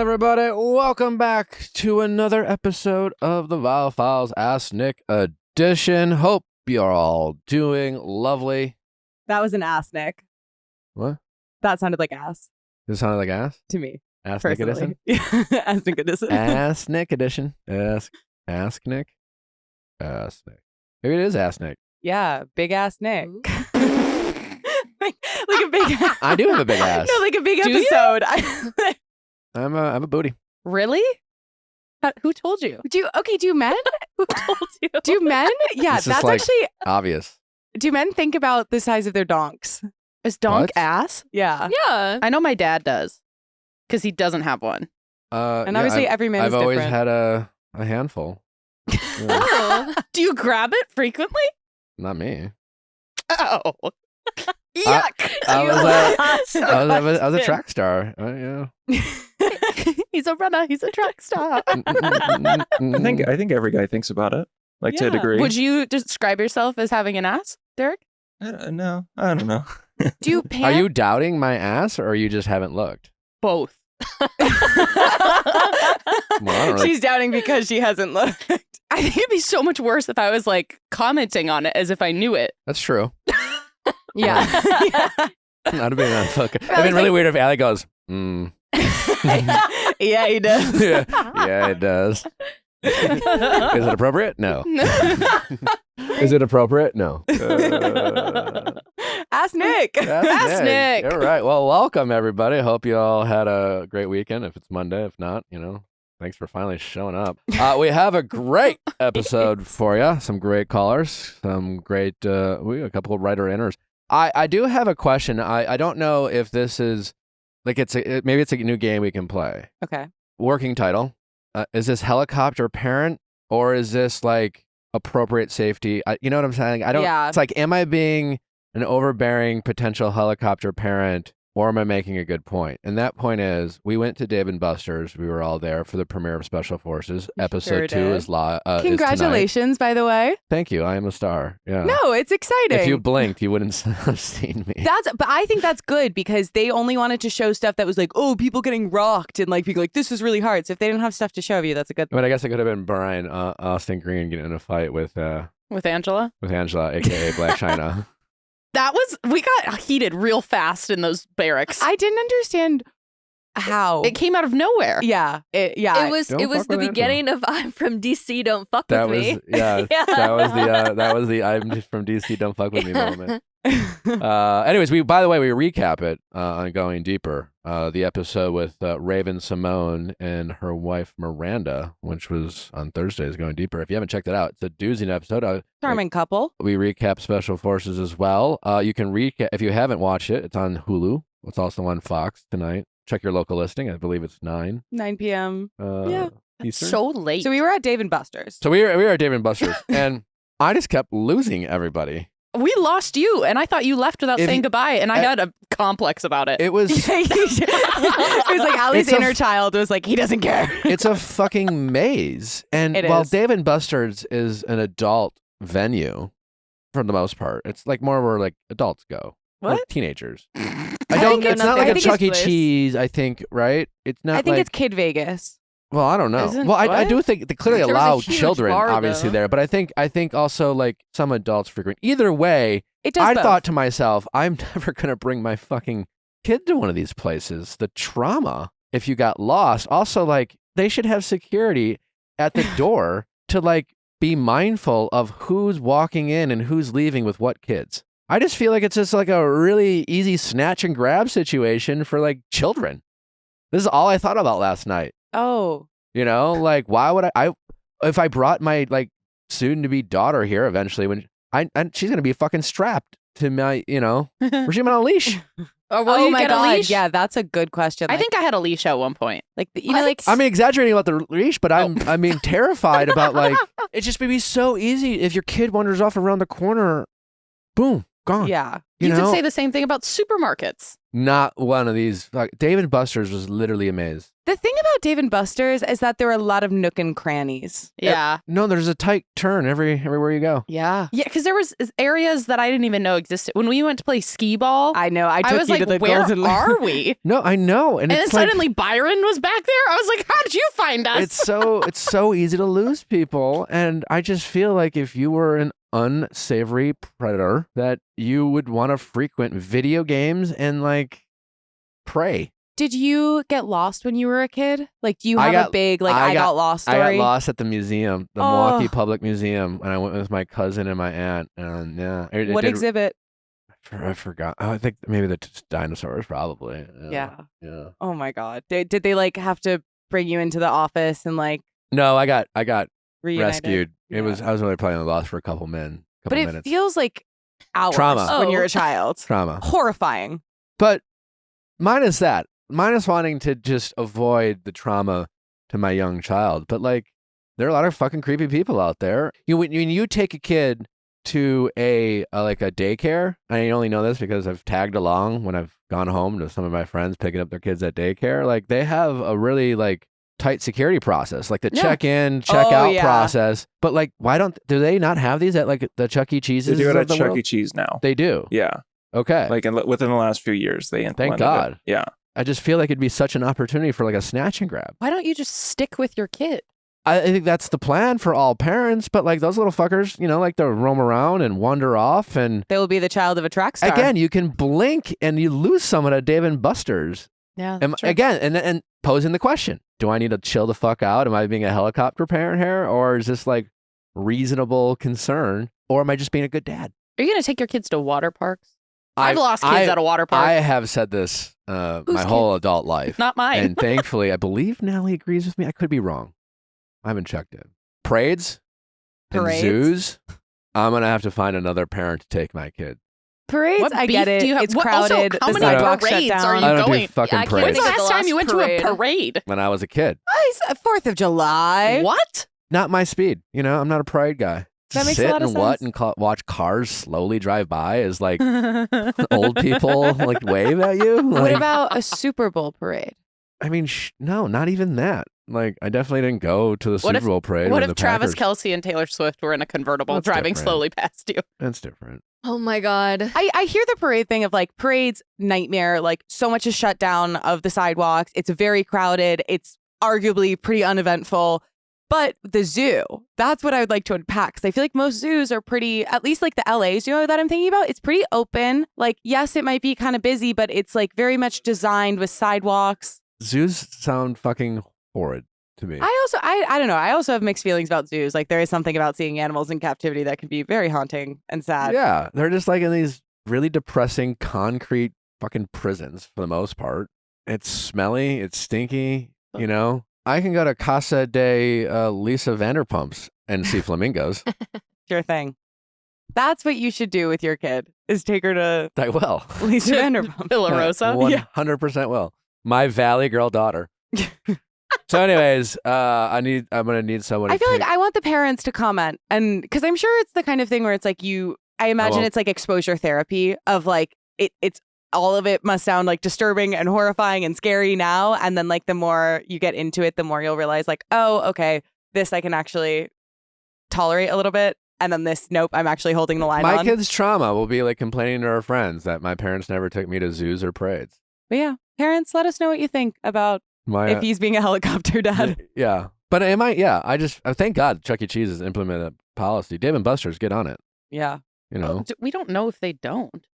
everybody? Welcome back to another episode of the Viall Files Ask Nick edition. Hope you're all doing lovely. That was an ass, Nick. What? That sounded like ass. Does it sound like ass? To me. Ask Nick edition? Ask Nick edition. Ask Nick edition. Ask Nick. Ask Nick. Maybe it is Ask Nick. Yeah, big ass Nick. like a big ass. I do have a big ass. No, like a big episode. I'm a booty. Really? Who told you? Do men? Who told you? Do men? Yeah, This is that's like actually. obvious. Do men think about the size of their donks? Is donk What? ass? Yeah. Yeah. I know my dad does. Because he doesn't have one. And obviously every man is I've always different. had a handful. Yeah. Oh. Do you grab it frequently? Not me. Oh. Yuck. I was a track star. Yeah. He's a runner. He's a track star. I think every guy thinks about it, like to a degree. Would you describe yourself as having an ass, Derek? No, I don't know. Do you Are you doubting my ass, or you just haven't looked? both? Well, I don't really- She's doubting because she hasn't looked. I think it'd be so much worse if I was like commenting on it as if I knew it. That's true. Yeah. That'd have been really weird if Allie goes, Yeah, he does. yeah, it does. Is it appropriate? No. Is it appropriate? No. Ask Nick. Ask Nick. All right. Well, welcome, everybody. Hope you all had a great weekend. If it's Monday, if not, thanks for finally showing up. We have a great episode for you. Some great callers. Some great, we got a couple of writer-inners. I do have a question. I don't know if this is, like, maybe it's a new game we can play. Okay. Working title. Is this helicopter parent, or is this like appropriate safety? You know what I'm saying? I don't. Yeah. It's like, am I being an overbearing potential helicopter parent, or am I making a good point? And that point is, we went to Dave & Buster's. We were all there for the premiere of Special Forces. Episode 2 did. is live. Congratulations, by the way. Thank you. I am a star. Yeah. No, it's exciting. If you blinked, you wouldn't have seen me. But I think that's good because they only wanted to show stuff that was like, oh, people getting rocked and like being like, this is really hard. So if they didn't have stuff to show you, that's a good I mean, I guess it could have been Brian Austin Green getting in a fight with Angela? Angela, aka Black China. We got heated real fast in those barracks. I didn't understand how. It came out of nowhere. Yeah. It was Don't It was fuck the with beginning of I'm from DC, don't fuck That with was me. yeah. Yeah. That was the I'm from DC, don't fuck with me moment. Anyways, by the way, we recap it on Going Deeper. The episode with Raven Simone and her wife Miranda, which was on Thursdays, Going Deeper. If you haven't checked it out, it's a doozy episode. Charming couple. We recap Special Forces as well. You can recap if you haven't watched it. It's on Hulu. It's also on Fox tonight. Check your local listing. I believe it's 9 p.m. Yeah. Eastern. So late. So we were at Dave & Buster's. So we were at Dave & Buster's, and I just kept losing everybody. We lost you, and I thought you left without saying goodbye, and I had a complex about it. It was It was like Allie's inner child was like, he doesn't care. it's a fucking maze. And It while is. Dave & Buster's is an adult venue for the most part, it's like more where like adults go. What? Or teenagers. I think It's not like I a think Chuck E. it's- Cheese, I think, right? It's not I think like, it's Kid Vegas. well, I don't know. Isn't- Well, I do what? think they clearly There was a allow huge children, bar, obviously, though. there. But I think also like some adults frequent. Either way, It does I both. thought to myself, I'm never going to bring my fucking kid to one of these places. The trauma if you got lost. Also, like, they should have security at the door to like be mindful of who's walking in and who's leaving with what kids. I just feel like it's just like a really easy snatch and grab situation for like children. This is all I thought about last night. Oh. You know, like, why would if I brought my like soon to be daughter here eventually, when she's going to be fucking strapped to my, regime on a leash. Or will Oh you my get a God. leash? Yeah, that's a good question. I think I had a leash at one point. like I'm exaggerating about the leash, but I mean, terrified about like, it just would be so easy if your kid wanders off around the corner, boom, gone. yeah. You know, could say the same thing about supermarkets. not one of these. Dave & Buster's was literally amazed. The thing about Dave & Buster's is that there are a lot of nook and crannies. Yeah. No, there's a tight turn everywhere you go. Yeah. Yeah, because there was areas that I didn't even know existed. When we went to play skee ball, I know. I took was you like, to the where Golden are we? No, I know, and And then it's like, suddenly Byron was back there. I was like, how did you find us? it's so easy to lose people, and I just feel like if you were an unsavory predator, that you would want to frequent video games and like pray. Did you get lost when you were a kid? Like, do you I have got- a big, like, I I got lost story? I got lost at the museum, the Oh. Milwaukee Public Museum, and I went with my cousin and my aunt. And yeah, What exhibit? I forgot. Oh, I think maybe the dinosaurs, probably. Yeah. Yeah. Oh my God. Did they like have to bring you into the office and like No, I got reunite rescued. it? It was I was only probably lost for a couple But minutes. it feels like hours Trauma. when Oh. you're a child. Trauma. Horrifying. But minus that, minus wanting to just avoid the trauma to my young child. But like, there are a lot of fucking creepy people out there. When you take a kid to a daycare, I only know this because I've tagged along when I've gone home to some of my friends picking up their kids at daycare. Like, they have a really like tight security process, like the Yeah. check in, check Oh, out yeah. process. But like, do they not have these at like the Chuck E. Cheese's? They do it of at the Chuck world? E. Cheese now. They do. Yeah. Okay. Like within the last few years, they implemented God. it. Yeah. I just feel like it'd be such an opportunity for like a snatch and grab. Why don't you just stick with your kid? I think that's the plan for all parents, but like those little fuckers, like they'll roam around and wander off. And They will be the child of a track star. again, you can blink and you lose someone at Dave & Buster's. Yeah. Again, and posing the question, do I need to chill the fuck out? Am I being a helicopter parent here? Or is this like reasonable concern? Or am I just being a good dad? Are you going to take your kids to water parks? I've lost kids at a water park. I have said this my whole adult life. Not mine. And thankfully, I believe Natalie agrees with me. I could be wrong. I haven't checked it. Parades and Parades? zoos. I'm going to have to find another parent to take my kid. Parades, What I beef get it. do you have? It's What- also, crowded. how the many sidewalks shut parades down. are you I don't going? do fucking Yeah, I can't When's parades. the think of last the time you went last to a parade. parade? When I was a kid. Oh, it's 4th of July. What? Not my speed. I'm not a parade guy. That makes a Sit lot of and what sense. and watch cars slowly drive by as like old people like wave at you. What Like, about a Super Bowl parade? I mean, no, not even that. Like, I definitely didn't go to the What Super Bowl parade. What when if the Travis Packers- Kelsey and Taylor Swift were in a convertible That's driving different. slowly past you? That's different. Oh my God. I hear the parade thing of like parades nightmare, like so much is shut down of the sidewalks. It's very crowded. It's arguably pretty uneventful. But the zoo, that's what I would like to unpack. Because I feel like most zoos are pretty, at least like the LA zoo that I'm thinking about, it's pretty open. Like, yes, it might be kind of busy, but it's like very much designed with sidewalks. Zoos sound fucking horrid to me. I don't know. I also have mixed feelings about zoos. Like there is something about seeing animals in captivity that can be very haunting and sad. Yeah, they're just like in these really depressing concrete fucking prisons for the most part. It's smelly, it's stinky, I can go to Casa de Lisa Vanderpumps and see flamingos. Sure thing. That's what you should do with your kid is take her to I will. Lisa Vanderpump. Villa Rosa? 100% will. My Valley Girl daughter. So anyways, I'm going to need someone to I feel like take- I want the parents to comment, and because I'm sure it's the kind of thing where it's like I imagine won't. it's like exposure therapy of like it's all of it must sound like disturbing and horrifying and scary now, and then like the more you get into it, the more you'll realize like, oh, okay, this I can actually tolerate a little bit, and then this, nope, I'm actually holding the line my on. kid's trauma will be like complaining to her friends that my parents never took me to zoos or parades. But yeah, parents, let us know what you think about My if he's being a helicopter dad. yeah, but am I? Yeah, I thank God Chuck E. Cheese has implemented a policy. Dave & Buster's, get on it. Yeah. We don't know if they don't.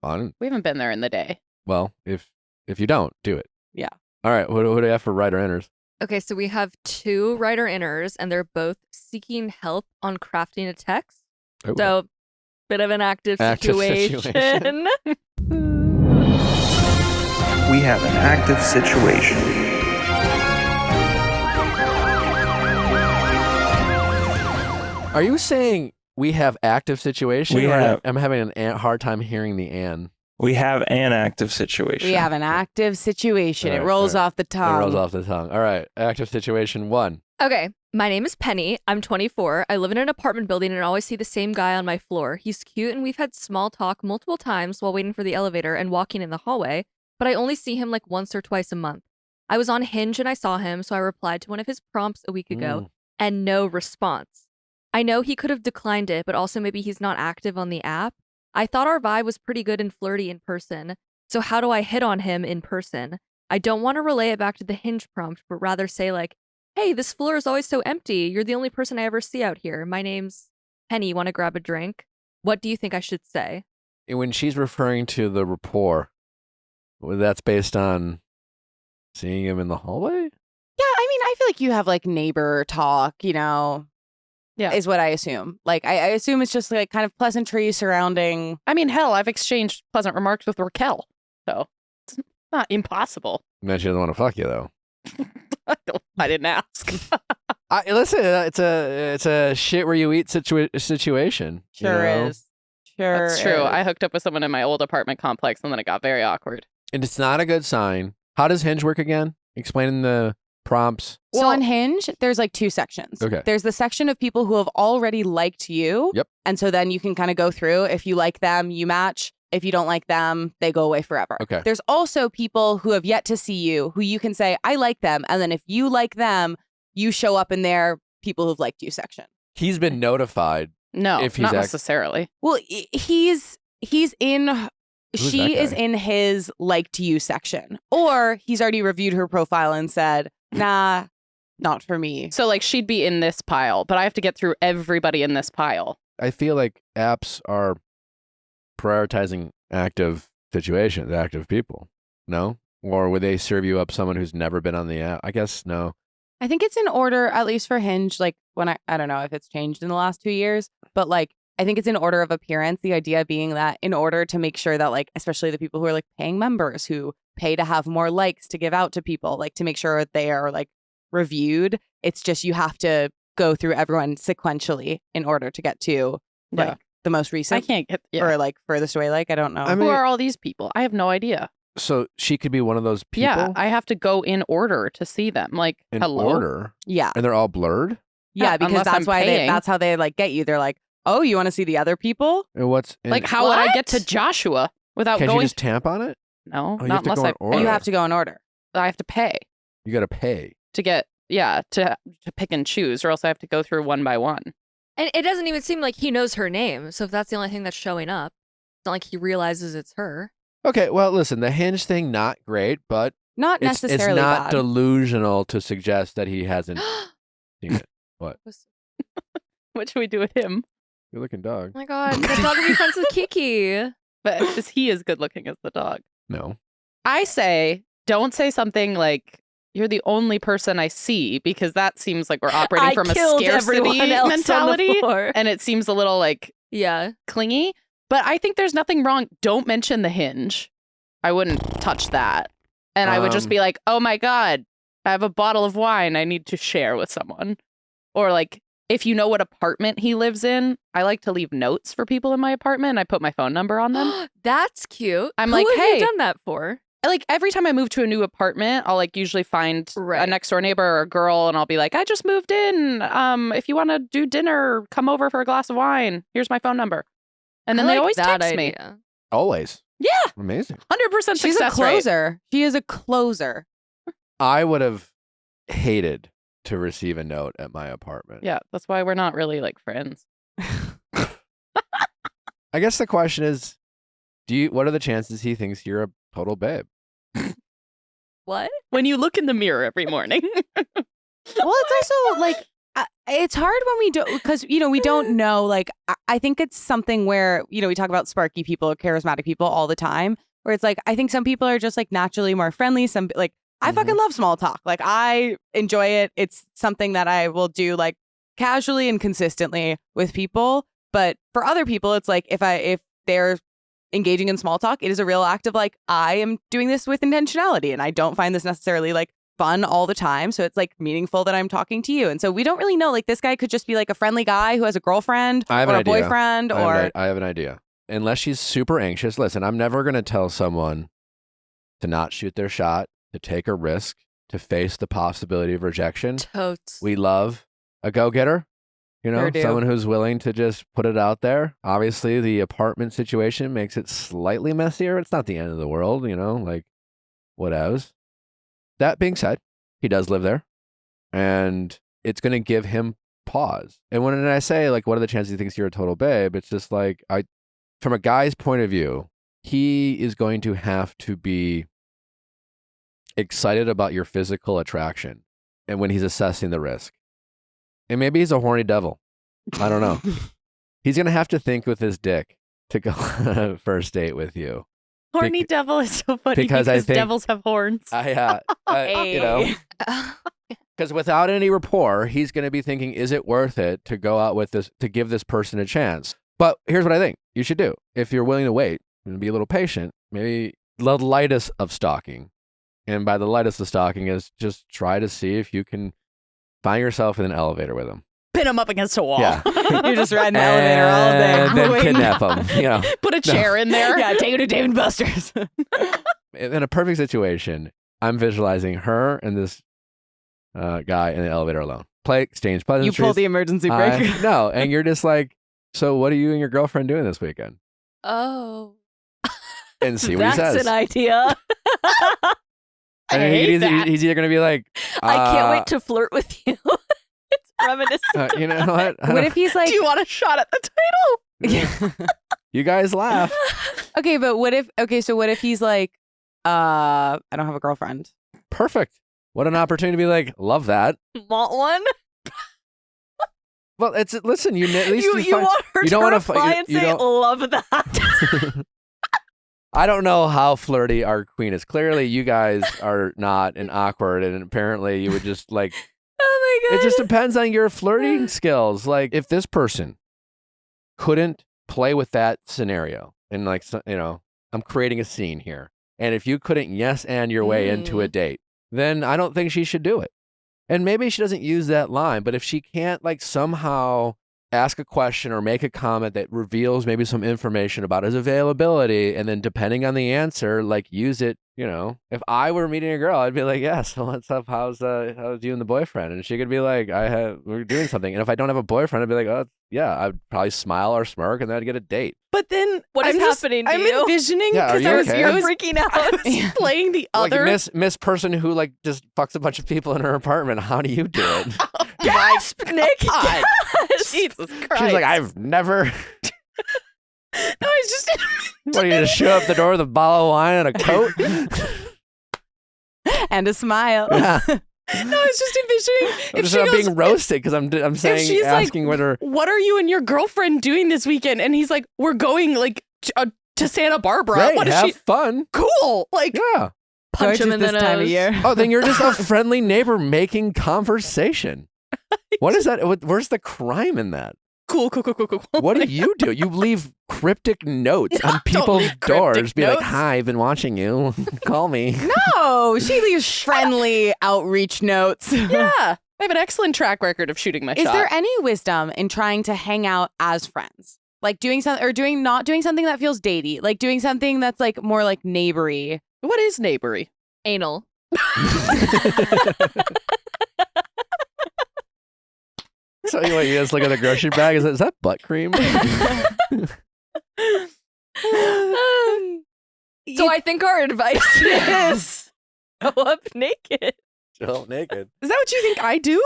On We haven't been there in the day. well, if you don't do it, Yeah. All right, what do I have for writer enters? Okay, so we have 2 writer inners, and they're both seeking help on crafting a text. Ooh. So, bit of an active situation. We have an active situation. Are you saying we have active situation? We or have- I'm having a hard time hearing the "an." We have an active situation. We have an active situation. All It right, rolls all right. off the It tongue. rolls off the tongue. All right, active situation 1. Okay, my name is Penny. I'm 24. I live in an apartment building and always see the same guy on my floor. He's cute and we've had small talk multiple times while waiting for the elevator and walking in the hallway, but I only see him like once or twice a month. I was on Hinge and I saw him, so I replied to one of his prompts a week ago and no response. I know he could have declined it, but also maybe he's not active on the app. I thought our vibe was pretty good and flirty in person, so how do I hit on him in person? I don't want to relay it back to the Hinge prompt, but rather say like, hey, this floor is always so empty. You're the only person I ever see out here. My name's Penny. Want to grab a drink? What do you think I should say? When she's referring to the rapport, that's based on seeing him in the hallway? Yeah, I mean, I feel like you have like neighbor talk, is what I assume. Like, I assume it's just like kind of pleasantries surrounding. I mean, hell, I've exchanged pleasant remarks with Raquel, so it's not impossible. Man, she doesn't want to fuck you, though. I didn't ask. Listen, it's a shit where you eat situation. Sure is. Sure That's true. is. I hooked up with someone in my old apartment complex, and then it got very awkward. And it's not a good sign. How does Hinge work again? Explaining the prompts. So on Hinge, there's like two sections. Okay. There's the section of people who have already liked you. Yep. And so then you can kind of go through. If you like them, you match. If you don't like them, they go away forever. Okay. There's also people who have yet to see you, who you can say, I like them. And then if you like them, you show up in their people who've liked you section. He's been notified. No, If he's not necessarily. Well, he's in... Who's she that is guy? in his liked you section. Or he's already reviewed her profile and said, nah, not for me. So, like, she'd be in this pile, but I have to get through everybody in this pile. I feel like apps are prioritizing active situations, active people. No? Or would they serve you up someone who's never been on the app? I guess no. I think it's in order, at least for Hinge, like when I don't know if it's changed in the last 2 years, but like I think it's in order of appearance. The idea being that in order to make sure that like, especially the people who are like paying members who pay to have more likes to give out to people, like to make sure they are like reviewed. It's just you have to go through everyone sequentially in order to get to like the most I recent can't get. or like furthest away. Like I don't know. I mean, Who are all these people? I have no idea. So she could be one of those people Yeah, I have to go in order to see them. Like, in hello. order, Yeah. and they're all blurred? Yeah, because unless that's I'm why paying. that's how they like get you. They're like, oh, you want to see the other people? And what's Like, how would I get to What? Joshua without Can't you going? just tamp on it? No, Oh, you not have to unless go in order. You have to go in order. I have to pay You got to pay. to get. Yeah, to pick and choose, or else I have to go through one by one. And it doesn't even seem like he knows her name. So if that's the only thing that's showing up, it's not like he realizes it's her. Okay, well, listen, the Hinge thing, not great, but Not it's necessarily not bad. delusional to suggest that he hasn't seen it. What? What should we do with him? Good looking dog. Oh my god, the dog would be friends with Kiki. But is he as good looking as the dog? No. I say, don't say something like, you're the only person I see, because that seems like we're operating I from a killed scarcity everyone else on the mentality. floor. And it seems a little like Yeah. clingy. But I think there's nothing wrong. Don't mention the Hinge. I wouldn't touch that. And I would just be like, oh my God, I have a bottle of wine I need to share with someone. Or like, if you know what apartment he lives in, I like to leave notes for people in my apartment. And I put my phone number on them. That's cute. I'm Who like, have hey. you done that for? Like every time I move to a new apartment, I'll like usually find a Right. next door neighbor or a girl, and I'll be like, I just moved in. If you want to do dinner, come over for a glass of wine. Here's my phone number. And then I they like always that text me. idea. Always. Yeah, Amazing. 100% She's a success rate. closer. She is a closer. I would have hated to receive a note at my apartment. Yeah, that's why we're not really like friends. I guess the question is, what are the chances he thinks you're a total babe? What? When you look in the mirror every morning. Well, it's also like it's hard when we don't because we don't know. Like I think it's something where we talk about sparky people or charismatic people all the time. Where it's like I think some people are just like naturally more friendly. Some like I fucking love small talk. Like I enjoy it. It's something that I will do like casually and consistently with people. But for other people, it's like if they're engaging in small talk, it is a real act of like I am doing this with intentionality, and I don't find this necessarily like fun all the time. So it's like meaningful that I'm talking to you. And so we don't really know. Like this guy could just be like a friendly guy who has a girlfriend I have or an a idea. boyfriend or I have an idea. Unless she's super anxious. Listen, I'm never going to tell someone to not shoot their shot, to take a risk, to face the possibility of rejection. Totes. We love a go-getter, Sure do. someone who's willing to just put it out there. Obviously, the apartment situation makes it slightly messier. It's not the end of the world, like whatevs. That being said, he does live there, and it's going to give him pause. And when I say, like, what are the chances he thinks you're a total babe? It's just like, from a guy's point of view, he is going to have to be excited about your physical attraction and when he's assessing the risk. And maybe he's a horny devil. I don't know. He's going to have to think with his dick to go on a first date with you. Horny devil is so funny because I think- devils have horns. Because without any rapport, he's going to be thinking, is it worth it to go out with this, to give this person a chance? But here's what I think you should do. If you're willing to wait and be a little patient, maybe the lightest of stalking. And by the lightest of stalking is just try to see if you can find yourself in an elevator with him. Pin him up against a wall. Yeah. You're just riding the elevator all day. And then waiting. kidnap him. Put a chair in there. Yeah, take him to Dave & Buster's. In a perfect situation, I'm visualizing her and this guy in the elevator alone. Exchange You pleasantries. pull the emergency brake. No, and you're just like, so what are you and your girlfriend doing this weekend? Oh. And see what he That's says. an idea. And he's either going to be like, I can't wait to flirt with you. It's reminiscent. you know what? What if he's like, Do you want a shot at the title? You guys laugh. okay, but what if he's like, I don't have a girlfriend. Perfect. What an opportunity to be like, love that. Want one? Well, listen, you at least You want her you to don't wanna reply you and say, don't- love that. I don't know how flirty our queen is. Clearly, you guys are not and awkward, and apparently you would just like, Oh my it god. just depends on your flirting skills. Like, if this person couldn't play with that scenario, and like, I'm creating a scene here, and if you couldn't yes and your way into a date, then I don't think she should do it. And maybe she doesn't use that line, but if she can't like somehow ask a question or make a comment that reveals maybe some information about his availability, and then depending on the answer, like use it, if I were meeting a girl, I'd be like, yeah, so what's up? How's you and the boyfriend? And she could be like, we're doing something. And if I don't have a boyfriend, I'd be like, oh yeah, I'd probably smile or smirk and then I'd get a date. But then What is I'm happening to I'm you? envisioning Yeah, are you okay? You're I was freaking out. I was playing the other. Like Miss person who like just fucks a bunch of people in her apartment. How do you do it? Gasp, Nick. God. Gasp. Jesus Christ. She's like, I've never. No, it's just What do you just show up the door with a bottle of wine and a coat? And a smile. Yeah. No, I was just envisioning I'm if just she not goes, being roasted because I'm saying she's like, asking whether what are you and your girlfriend doing this weekend? And he's like, we're going like to Santa Barbara. great, What is have she? fun. Cool. Like, Yeah. Punch him in the this time of nose. year. Oh, then you're just a friendly neighbor making conversation. What is that? Where's the crime in that? cool. What do you do? You leave cryptic notes on don't people's leave cryptic doors. Be like, notes. hi, I've been watching you. Call me. No, she leaves friendly outreach notes. Yeah. I have an excellent track record of shooting my Is shot. there any wisdom in trying to hang out as friends? Like doing something or not doing something that feels datey, like doing something that's like more like neighbory. What is neighbory? Anal. So you just look at the grocery bag. Is that butt cream? So I think our advice is go up naked. Still naked. Is that what you think I do?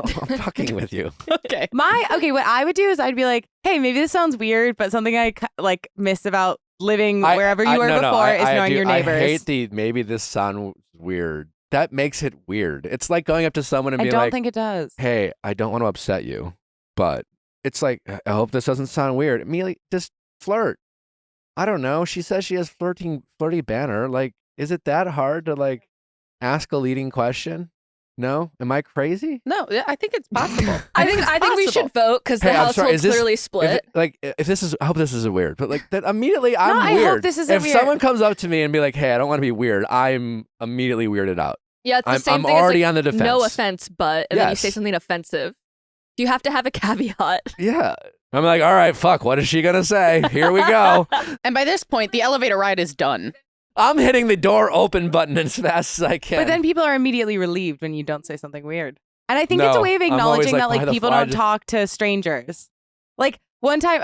Oh, I'm fucking with you. Okay. What I would do is I'd be like, hey, maybe this sounds weird, but something I like miss about living wherever you were before is knowing your neighbors. I hate the maybe this sounds weird. That makes it weird. It's like going up to someone and I being don't like, think it does. hey, I don't want to upset you, but it's like, I hope this doesn't sound weird. Immediately, just flirt. I don't know. She says she has flirty banner. Like, is it that hard to like ask a leading question? No? Am I crazy? No, yeah, I think it's possible. I think we should vote because the Hey, I'm sorry, household's is this- clearly split. If this is, I hope this isn't weird, but like that immediately I'm I weird. hope this isn't if weird. someone comes up to me and be like, hey, I don't want to be weird, I'm immediately weirded out. Yeah, it's the I'm same thing already as, like, on the defense. no offense, but and then you say Yes. something offensive. You have to have a caveat. Yeah. I'm like, all right, fuck, what is she going to say? Here we go. And by this point, the elevator ride is done. I'm hitting the door open button as fast as I can. But then people are immediately relieved when you don't say something weird. And I think it's a No, way of I'm always acknowledging like, that why like the people fuck? I don't just- talk to strangers. Like one time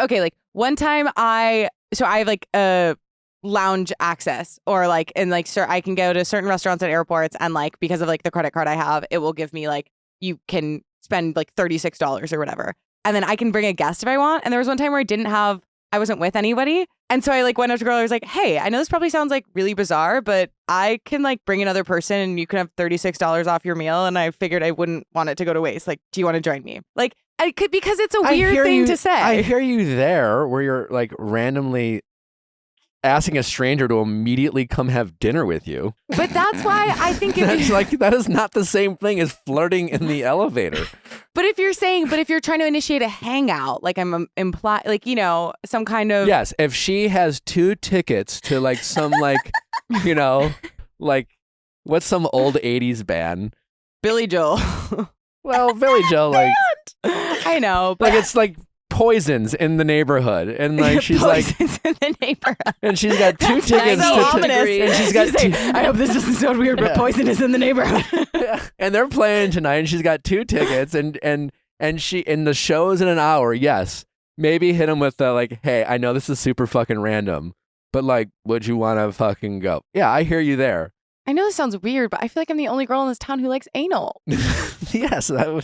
I have like a lounge access or like and like I can go to certain restaurants at airports and like because of like the credit card I have, it will give me like you can spend like $36 or whatever. And then I can bring a guest if I want. And there was one time where I wasn't with anybody. And so I like went up to a girl. I was like, hey, I know this probably sounds like really bizarre, but I can like bring another person and you can have $36 off your meal. And I figured I wouldn't want it to go to waste. Like, do you want to join me? Like, I could because it's a weird thing to say. I hear you there where you're like randomly asking a stranger to immediately come have dinner with you. But that's why I think if That's like that is not the same thing as flirting in the elevator. but if you're trying to initiate a hangout, like I'm like, you know, some kind of Yes, if she has 2 tickets to like some like, you know, like what's some old 80s band? Billy Joel. Well, Billy Joe, like I know, but it's like Poisons in the neighborhood, and like she's like, Poisons in the neighborhood. and she's got 2 That's tickets so to, ominous. and she's got She's saying, 2, I hope this doesn't sound weird, but Yeah. Poison is in the neighborhood. and they're playing tonight, and she's got 2 tickets, and the show's in an hour. Yes, maybe hit him with the like, hey, I know this is super fucking random, but like, would you want to fucking go? Yeah, I hear you there. I know this sounds weird, but I feel like I'm the only girl in this town who likes anal. Yes, there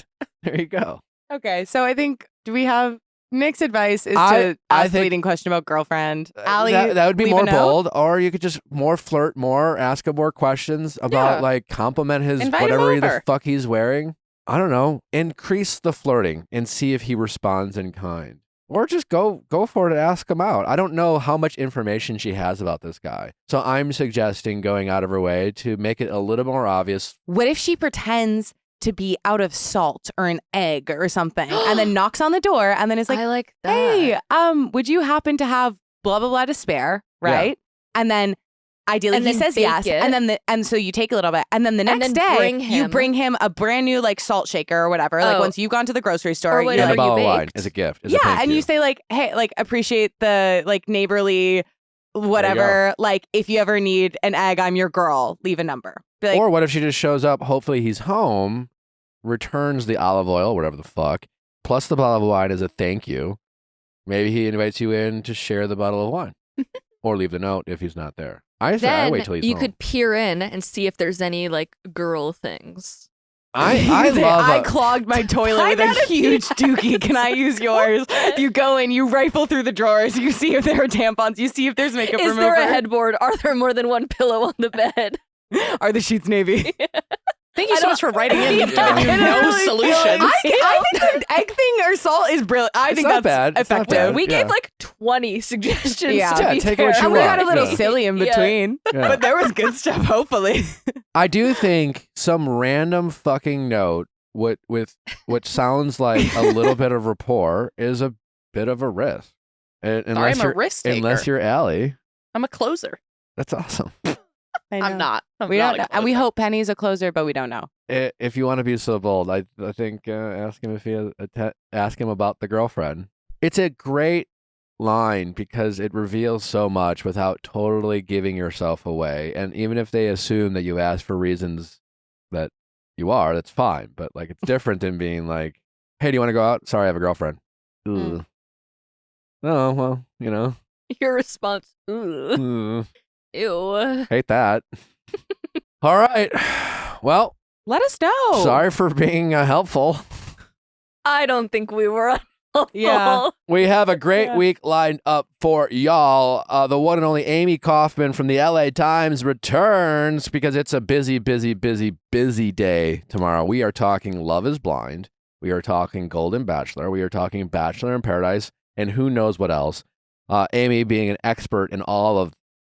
you go. Okay, so I think do we have Nick's advice is I to ask the think- leading question about girlfriend. Allie, that would be leave a more note? bold, or you could just more flirt more, ask him more questions about Yeah. like compliment his Invite him whatever the over. fuck he's wearing. I don't know. Increase the flirting and see if he responds in kind. Or just go for it and ask him out. I don't know how much information she has about this guy. So I'm suggesting going out of her way to make it a little more obvious. What if she pretends to be out of salt or an egg or something and then knocks on the door and then is like, I like that. hey, would you happen to have blah, blah, blah to spare? Right. And then ideally And he then says bake yes. it. And then and so you take a little bit. And then the And next then day you bring bring him- him a brand new like salt shaker or whatever. Like Oh. once you've gone to the grocery store. Or you're And whatever a like, bottle of you wine baked. as a gift. As a yeah. thank And you say like, hey, like appreciate the like neighborly whatever. Like if you ever need an egg, I'm your girl. Leave a number. Be like, Or what if she just shows up, hopefully he's home, returns the olive oil, whatever the fuck, plus the bottle of wine as a thank you. Maybe he invites you in to share the bottle of wine. Or leave the note if he's not there. I Then wait till he's you home. could peer in and see if there's any like girl things. I Say, love I a- clogged my toilet with a huge dookie. Can I use yours? You go in, you rifle through the drawers, you see if there are tampons, you see if there's makeup Is remover. there a headboard? Are there more than one pillow on the bed? Are the sheets navy? Thank you so much for writing in. We've Yeah. given you I no really feel solutions. I think the egg thing or salt is brilliant. I It's think not that's bad. It's not effective. bad. We Yeah. gave like 20 suggestions. Yeah. to Yeah, be take fair. what you And we got a want. little Yeah. silly in Yeah. between, Yeah. but there was good stuff. Hopefully, I do think some random fucking note with what sounds like a little bit of rapport is a bit of a risk. Unless I'm a you're risk unless taker. you're Allie. I'm a closer. That's awesome. I'm not. I'm We not don't a know. And we closer. hope Penny's a closer, but we don't know. If you want to be so bold, I think ask him if he has ask him about the girlfriend. It's a great line because it reveals so much without totally giving yourself away. And even if they assume that you asked for reasons that you are, that's fine. But like it's different than being like, "Hey, do you want to go out? Sorry, I have a girlfriend." Mm. Ugh. Oh well, you know, Your response, ooh, ugh, ew. hate that. All right, well, Let us know. sorry for being helpful. I don't think we were unhelpful. Yeah. We have a great Yeah. week lined up for y'all. The one and only Amy Kaufman from the LA Times returns because it's a busy, busy, busy, busy day tomorrow. We are talking Love is Blind. We are talking Golden Bachelor. We are talking Bachelor in Paradise and who knows what else. Amy being an expert in all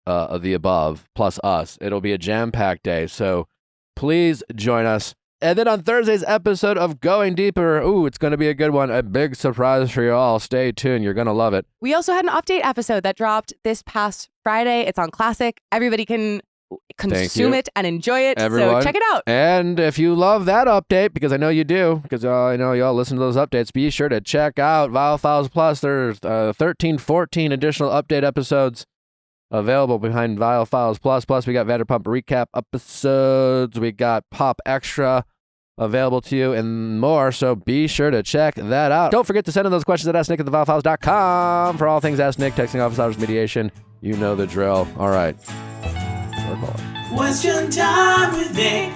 of the above, plus us. It'll be a jam-packed day, so please join us. And then on Thursday's episode of Going Deeper, ooh, it's going to be a good one. A big surprise for you all. Stay tuned. You're going to love it. We also had an update episode that dropped this past Friday. It's on Classic. Everybody can consume you. it and enjoy it. Everyone. So check it out. And if you love that update, because I know you do, because I know y'all listen to those updates, be sure to check out Viall Files Plus. There's 13, 14 additional update episodes. available behind Viall Files Plus. Plus, we got Vanderpump recap episodes. We got Pop Extra available to you and more, so be sure to check that out. Don't forget to send in those questions at asknick@theviallfiles.com for all things Ask Nick, texting office hours, mediation. You know the drill. All right. We're going. Question time with Nick.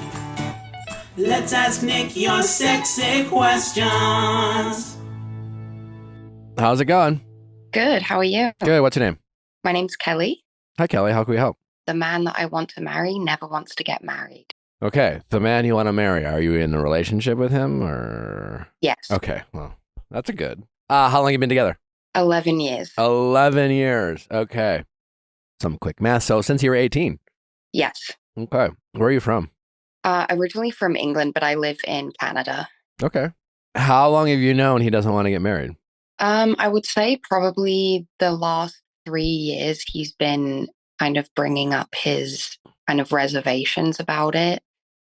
Let's ask Nick your sexy questions. How's it going? Good. How are you? Good. What's your name? My name's Kelly. Hi, Kelly. How can we help? The man that I want to marry never wants to get married. Okay. The man you want to marry, are you in a relationship with him or? Yes. Okay. Well, that's a good. How long have you been together? 11 years. 11 years. Okay. Some quick math. So since you were 18. Yes. Okay. Where are you from? Originally from England, but I live in Canada. Okay. How long have you known he doesn't want to get married? I would say probably the last 3 years he's been kind of bringing up his kind of reservations about it.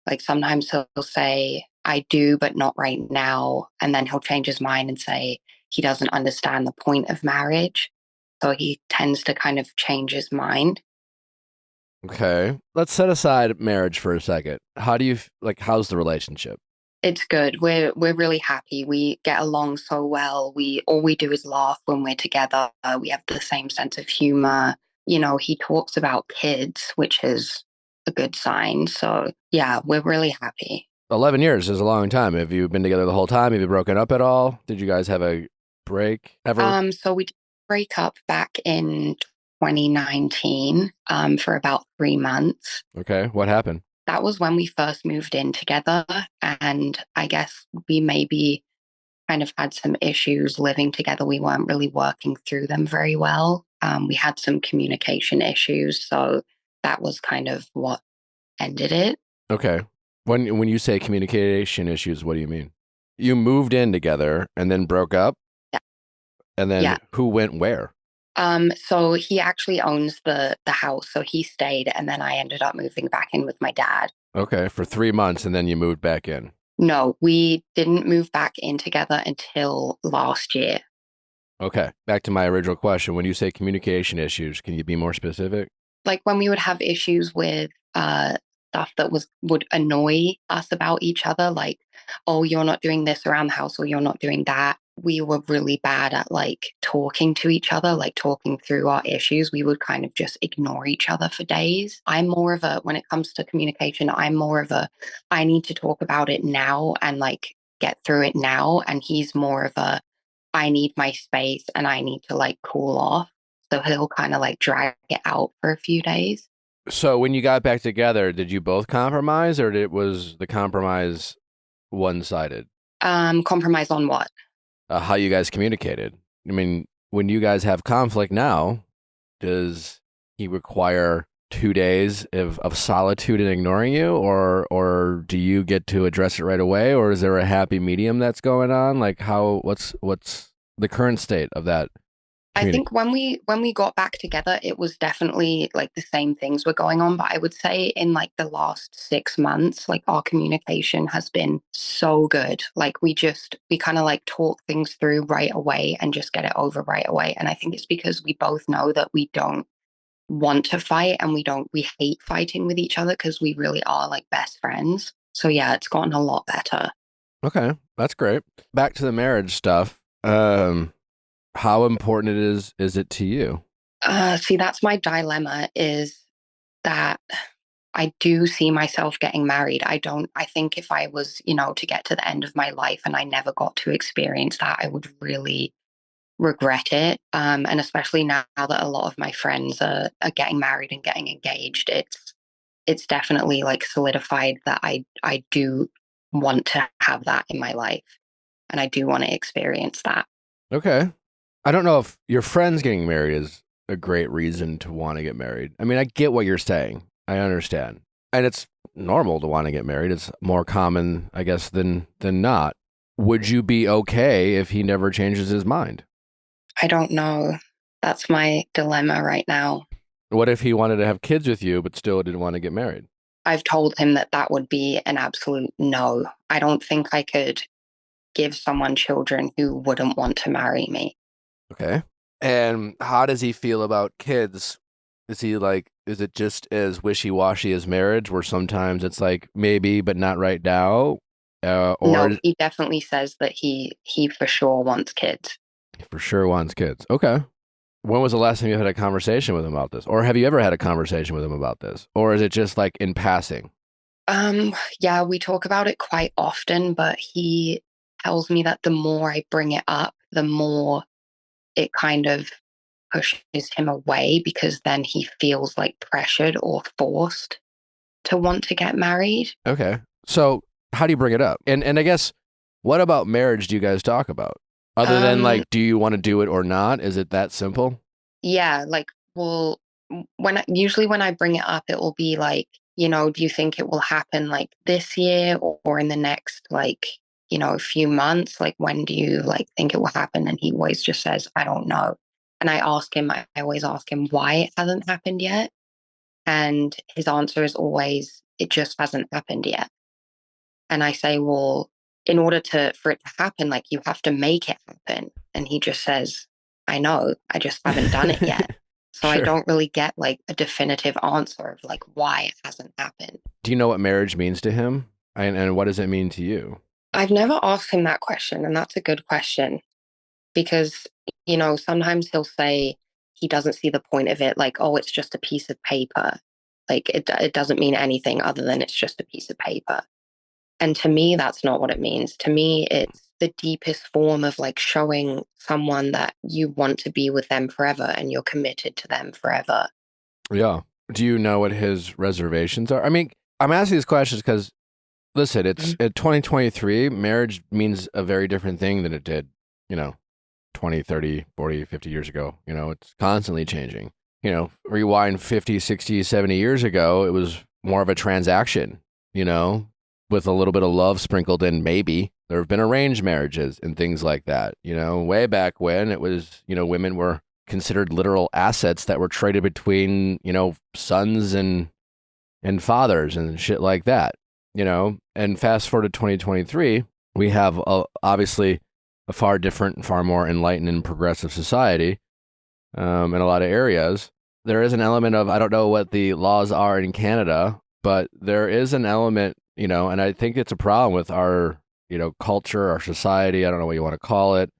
Like sometimes he'll say, I do, but not right now. And then he'll change his mind and say he doesn't understand the point of marriage. So he tends to kind of change his mind. Okay. Let's set aside marriage for a second. How do you, how's the relationship? It's good. We're really happy. We get along so well. All we do is laugh when we're together. We have the same sense of humor. You know, he talks about kids, which is a good sign. So yeah, we're really happy. 11 years is a long time. Have you been together the whole time? Have you broken up at all? Did you guys have a break ever? So we did break up back in 2019 for about 3 months. Okay. What happened? That was when we first moved in together. And I guess we maybe kind of had some issues living together. We weren't really working through them very well. We had some communication issues. So that was kind of what ended it. Okay. When you say communication issues, what do you mean? You moved in together and then broke up? Yeah. And then who went where? So he actually owns the house. So he stayed and then I ended up moving back in with my dad. Okay. For 3 months and then you moved back in. No, we didn't move back in together until last year. Okay. Back to my original question. When you say communication issues, can you be more specific? Like when we would have issues with stuff that would annoy us about each other, like, oh, you're not doing this around the house or you're not doing that. We were really bad at like talking to each other, like talking through our issues. We would kind of just ignore each other for days. I'm more of a, when it comes to communication, I'm more of a, I need to talk about it now and like get through it now. And he's more of a, I need my space and I need to like cool off. So he'll kind of like drag it out for a few days. So when you got back together, did you both compromise or was the compromise one-sided? Compromise on what? How you guys communicated. I mean, when you guys have conflict now, does he require 2 days of solitude and ignoring you, or do you get to address it right away, or is there a happy medium that's going on? Like what's the current state of that? I think when we got back together, it was definitely like the same things were going on. But I would say in like the last 6 months, like our communication has been so good. Like we kind of like talk things through right away and just get it over right away. And I think it's because we both know that we don't want to fight and we hate fighting with each other because we really are like best friends. So yeah, it's gotten a lot better. Okay, that's great. Back to the marriage stuff. How important is it to you? See, that's my dilemma, is that I do see myself getting married. I think if I was, to get to the end of my life and I never got to experience that, I would really regret it. And especially now that a lot of my friends are getting married and getting engaged, it's definitely like solidified that I do want to have that in my life. And I do want to experience that. Okay. I don't know if your friends getting married is a great reason to want to get married. I mean, I get what you're saying. I understand. And it's normal to want to get married. It's more common, I guess, than not. Would you be okay if he never changes his mind? I don't know. That's my dilemma right now. What if he wanted to have kids with you, but still didn't want to get married? I've told him that would be an absolute no. I don't think I could give someone children who wouldn't want to marry me. Okay. And how does he feel about kids Is he like, is it just as wishy-washy as marriage, where sometimes it's like maybe, but not right now? Or No, he definitely says that he for sure wants kids. for sure wants kids. Okay. When was the last time you had a conversation with him about this? Or have you ever had a conversation with him about this? Or is it just like in passing? Yeah, we talk about it quite often, but he tells me that the more I bring it up, the more it kind of pushes him away, because then he feels like pressured or forced to want to get married. Okay. So how do you bring it up? And I guess, what about marriage do you guys talk about? Other than like, do you want to do it or not? Is it that simple? Yeah, like, well, usually when I bring it up, it will be like, do you think it will happen like this year, or in the next, like, few months? Like, when do you like think it will happen? And he always just says, I don't know. And I always ask him why it hasn't happened yet. And his answer is always, it just hasn't happened yet. And I say, well, in order for it to happen, like, you have to make it happen. And he just says, I know, I just haven't done it yet. So I Sure. don't really get like a definitive answer of like why it hasn't happened. Do you know what marriage means to him? And what does it mean to you? I've never asked him that question, and that's a good question, because, sometimes he'll say he doesn't see the point of it, like, oh, it's just a piece of paper. Like, it doesn't mean anything other than it's just a piece of paper. And to me, that's not what it means. To me, it's the deepest form of like showing someone that you want to be with them forever and you're committed to them forever. Yeah. Do you know what his reservations are? I mean, I'm asking these questions because, listen, it's at 2023, marriage means a very different thing than it did, 20, 30, 40, 50 years ago. It's constantly changing. Rewind 50, 60, 70 years ago, it was more of a transaction, with a little bit of love sprinkled in, maybe. There have been arranged marriages and things like that. Way back when it was, women were considered literal assets that were traded between, sons and fathers and shit like that, And fast forward to 2023, we have obviously a far different, far more enlightened and progressive society in a lot of areas. There is an element of, I don't know what the laws are in Canada, but there is an element, and I think it's a problem with our, culture, our society. I don't know what you want to call it,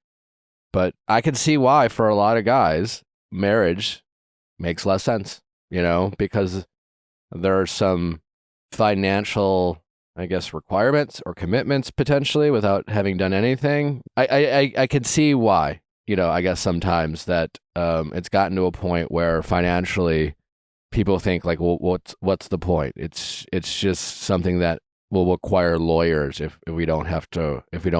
but I can see why for a lot of guys, marriage makes less sense, because there are some financial, I guess, requirements or commitments potentially without having done anything. I can see why, I guess sometimes that it's gotten to a point where financially people think like, well, what's the point? It's just something that will require lawyers if we don't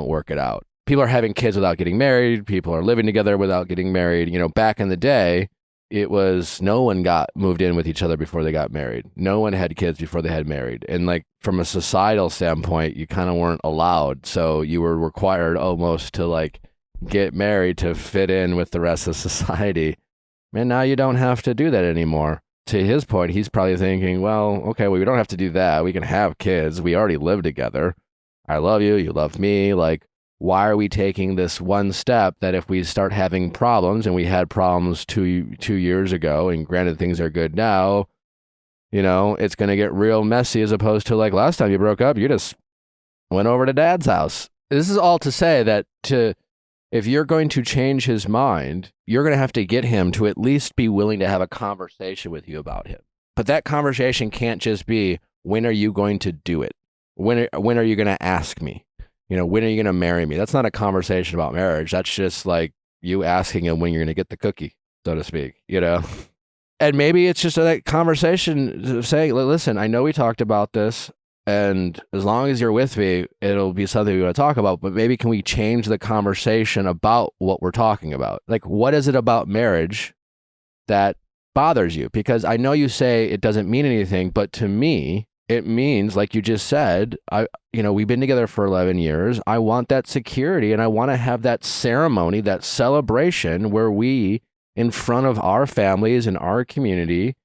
work it out. People are having kids without getting married. People are living together without getting married. Back in the day, it was no one got moved in with each other before they got married. No one had kids before they had married. And like from a societal standpoint, you kind of weren't allowed. So you were required almost to like get married to fit in with the rest of society. And now you don't have to do that anymore. To his point, he's probably thinking, well, okay, we don't have to do that. We can have kids. We already live together. I love you. You love me. Like, why are we taking this one step that if we start having problems, and we had problems two years ago, and granted things are good now, it's going to get real messy, as opposed to like last time you broke up, you just went over to dad's house. This is all to say that if you're going to change his mind, you're going to have to get him to at least be willing to have a conversation with you about him. But that conversation can't just be, when are you going to do it? When are you going to ask me? When are you going to marry me? That's not a conversation about marriage. That's just like you asking him when you're going to get the cookie, so to speak, And maybe it's just a conversation saying, listen, I know we talked about this, and as long as you're with me, it'll be something we want to talk about, but maybe can we change the conversation about what we're talking about? Like, what is it about marriage that bothers you? Because I know you say it doesn't mean anything, but to me, it means, like you just said, we've been together for 11 years. I want that security, and I want to have that ceremony, that celebration where we, in front of our families and our community,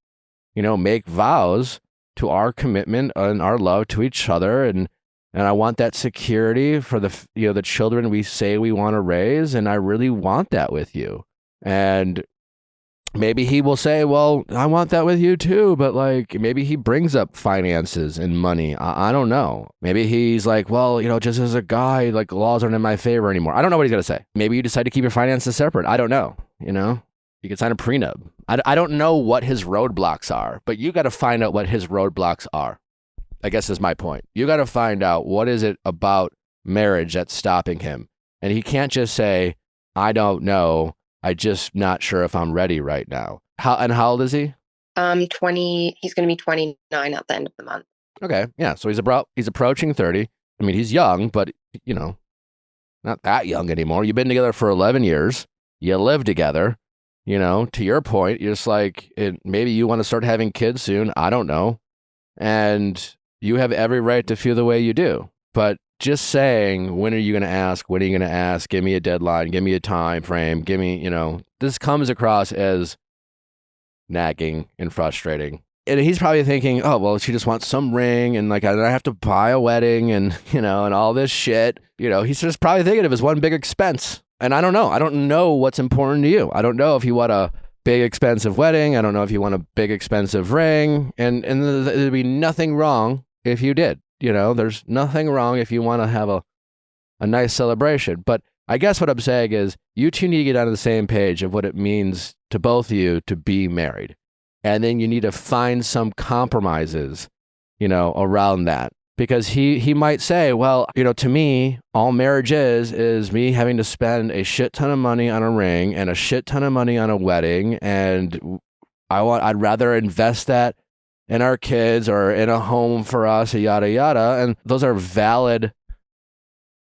make vows to our commitment and our love to each other. And I want that security for the children we say we want to raise. And I really want that with you. And maybe he will say, well, I want that with you too. But like, maybe he brings up finances and money. I don't know. Maybe he's like, well, just as a guy, like laws aren't in my favor anymore. I don't know what he's going to say. Maybe you decide to keep your finances separate. I don't know. You can sign a prenup. I don't know what his roadblocks are, but you got to find out what his roadblocks are. I guess is my point. You got to find out what is it about marriage that's stopping him. And he can't just say, I don't know. I just not sure if I'm ready right now. How old is he? 20. He's going to be 29 at the end of the month. Okay. Yeah. So he's approaching 30. I mean, he's young, but not that young anymore. You've been together for 11 years. You live together. To your point, you're just like, maybe you want to start having kids soon. I don't know. And you have every right to feel the way you do. But just saying, when are you going to ask? When are you going to ask? Give me a deadline. Give me a time frame. Give me, this comes across as nagging and frustrating. And he's probably thinking, oh, well, she just wants some ring and like, I have to buy a wedding and, and all this shit. He's just probably thinking of as one big expense. And I don't know. I don't know what's important to you. I don't know if you want a big expensive wedding. I don't know if you want a big expensive ring. And there'd be nothing wrong if you did. There's nothing wrong if you want to have a nice celebration. But I guess what I'm saying is you two need to get on the same page of what it means to both of you to be married. And then you need to find some compromises, around that. Because he might say, well, to me, all marriage is me having to spend a shit ton of money on a ring and a shit ton of money on a wedding. And I'd rather invest that in our kids or in a home for us, yada, yada. And those are valid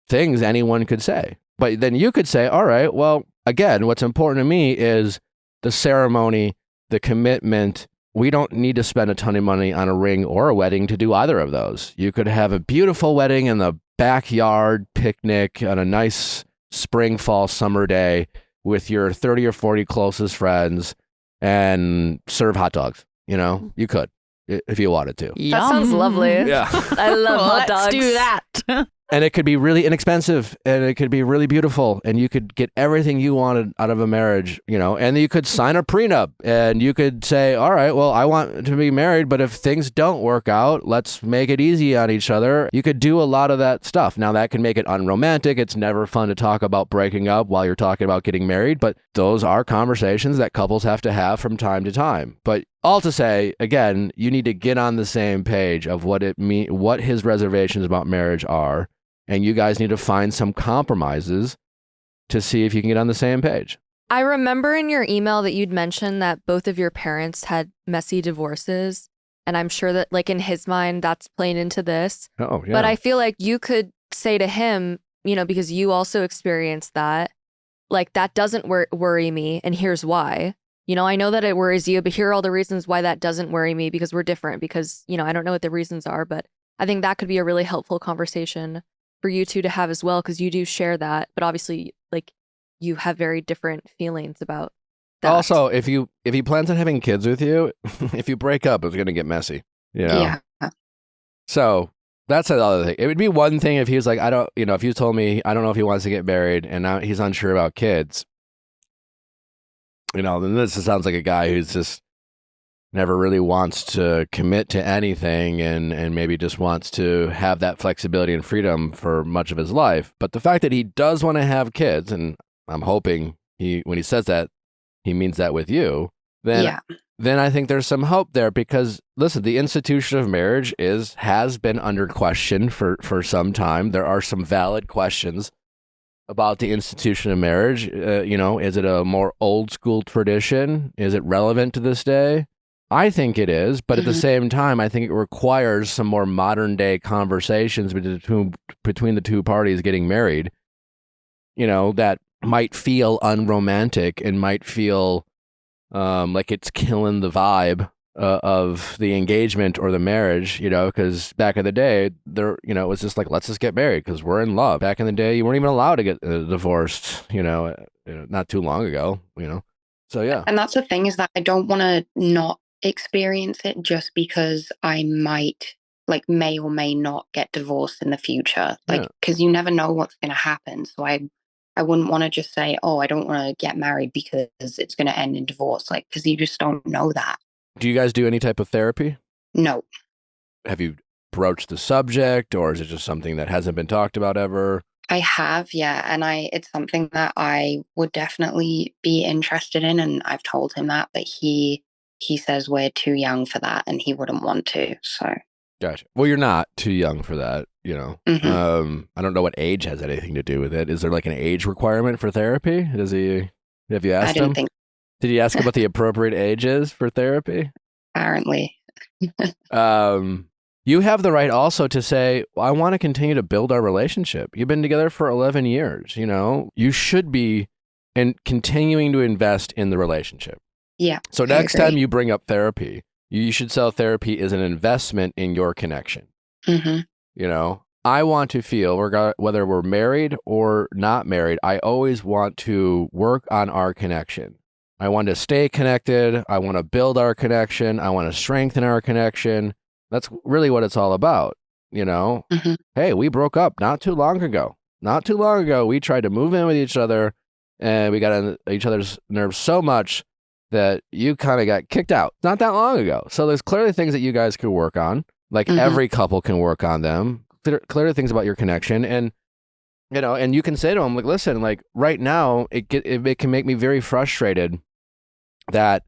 things anyone could say. But then you could say, all right, well, again, what's important to me is the ceremony, the commitment. We don't need to spend a ton of money on a ring or a wedding to do either of those. You could have a beautiful wedding in the backyard picnic on a nice spring, fall, summer day with your 30 or 40 closest friends and serve hot dogs. You could if you wanted to. That sounds lovely. Yeah. I love hot dogs. Let's do that. And it could be really inexpensive and it could be really beautiful and you could get everything you wanted out of a marriage, and you could sign a prenup and you could say, all right, well, I want to be married, but if things don't work out, let's make it easy on each other. You could do a lot of that stuff. Now that can make it unromantic. It's never fun to talk about breaking up while you're talking about getting married, but those are conversations that couples have to have from time to time. But all to say, again, you need to get on the same page of what his reservations about marriage are. And you guys need to find some compromises to see if you can get on the same page. I remember in your email that you'd mentioned that both of your parents had messy divorces. And I'm sure that like in his mind, that's playing into this. Oh, yeah. But I feel like you could say to him, because you also experienced that, like that doesn't worry me. And here's why. I know that it worries you, but here are all the reasons why that doesn't worry me because we're different because, I don't know what the reasons are, but I think that could be a really helpful conversation for you two to have as well, because you do share that, but obviously like you have very different feelings about that. Also, if he plans on having kids with you, if you break up, it's going to get messy, Yeah. So that's another thing. It would be one thing if he was like, if you told me, I don't know if he wants to get married and now he's unsure about kids, then this sounds like a guy who's just never really wants to commit to anything and maybe just wants to have that flexibility and freedom for much of his life. But the fact that he does want to have kids, and I'm hoping when he says that, he means that with you, then I think there's some hope there because, listen, the institution of marriage has been under question for some time. There are some valid questions about the institution of marriage. Is it a more old school tradition? Is it relevant to this day? I think it is, but at the same time, I think it requires some more modern day conversations between the two parties getting married, that might feel unromantic and might feel like it's killing the vibe of the engagement or the marriage, because back in the day, it was just like, let's just get married because we're in love. Back in the day, you weren't even allowed to get divorced, not too long ago, So, yeah. And that's the thing is that I don't want to not experience it just because I may or may not get divorced in the future, because you never know what's going to happen. So I I wouldn't want to just say, oh, I don't want to get married because it's going to end in divorce. Like, because you just don't know that. Do you guys do any type of therapy? No. Have you broached the subject, or is it just something that hasn't been talked about ever? I have, yeah. And it's something that I would definitely be interested in. And I've told him that, but he says we're too young for that and he wouldn't want to. So. Gotcha. Well, you're not too young for that, you know. Mhm. I don't know what age has anything to do with it. Is there like an age requirement for therapy? Have you I asked him? didn't think, Did you ask him what the appropriate age is for therapy? apparently. You have the right also to say, I want to continue to build our relationship. You've been together for 11 years, you know. You should be continuing to invest in the relationship. Yeah. So I next agree. time you bring up therapy, you should sell therapy as an investment in your connection. Mhm. You know, I want to feel, whether we're married or not married, I always want to work on our connection. I want to stay connected. I want to build our connection. I want to strengthen our connection. That's really what it's all about. You know, Mhm. hey, we broke up not too long ago. Not too long ago, we tried to move in with each other and we got on each other's nerves so much that you kind of got kicked out not that long ago. So there's clearly things that you guys could work on. Like Mhm. every couple can work on them. Clearly things about your connection. And, you know, and you can say to them, like, listen, like right now, it can make me very frustrated that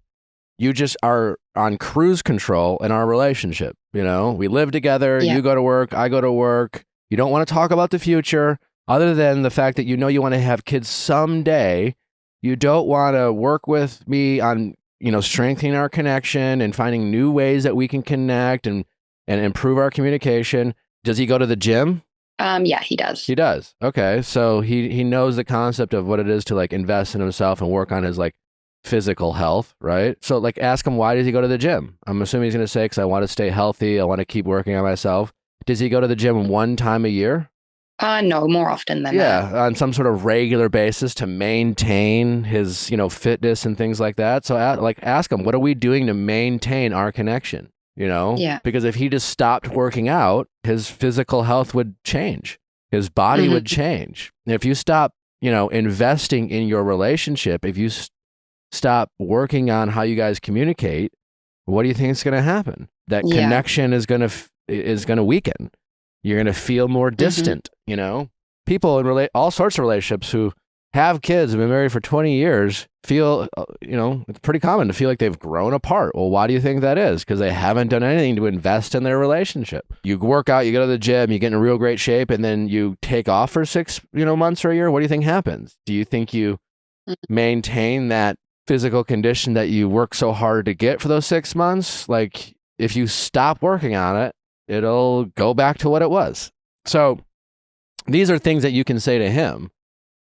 you just are on cruise control in our relationship. You know, we live together. Yeah. You go to work. I go to work. You don't want to talk about the future other than the fact that you know you want to have kids someday. You don't want to work with me on, you know, strengthening our connection and finding new ways that we can connect and improve our communication. Does he go to the gym? Yeah, he does. He does. Okay. So he knows the concept of what it is to like invest in himself and work on his like physical health, right? So like ask him, why does he go to the gym? I'm assuming he's going to say, because I want to stay healthy. I want to keep working on myself. Does he go to the gym one time a year? No, more often than that. Yeah, on some sort of regular basis to maintain his, you know, fitness and things like that. So ask him, what are we doing to maintain our connection? You know? Yeah. Because if he just stopped working out, his physical health would change. His body would change. And if you stop, you know, investing in your relationship, if you stop working on how you guys communicate, what do you think is going to happen? That connection is going to weaken. You're going to feel more distant, you know? People in all sorts of relationships who have kids, have been married for 20 years, feel, you know, it's pretty common to feel like they've grown apart. Well, why do you think that is? Because they haven't done anything to invest in their relationship. You work out, you go to the gym, you get in real great shape, and then you take off for 6, you know, months or a year. What do you think happens? Do you think you maintain that physical condition that you work so hard to get for those 6 months? Like, if you stop working on it, it'll go back to what it was. So these are things that you can say to him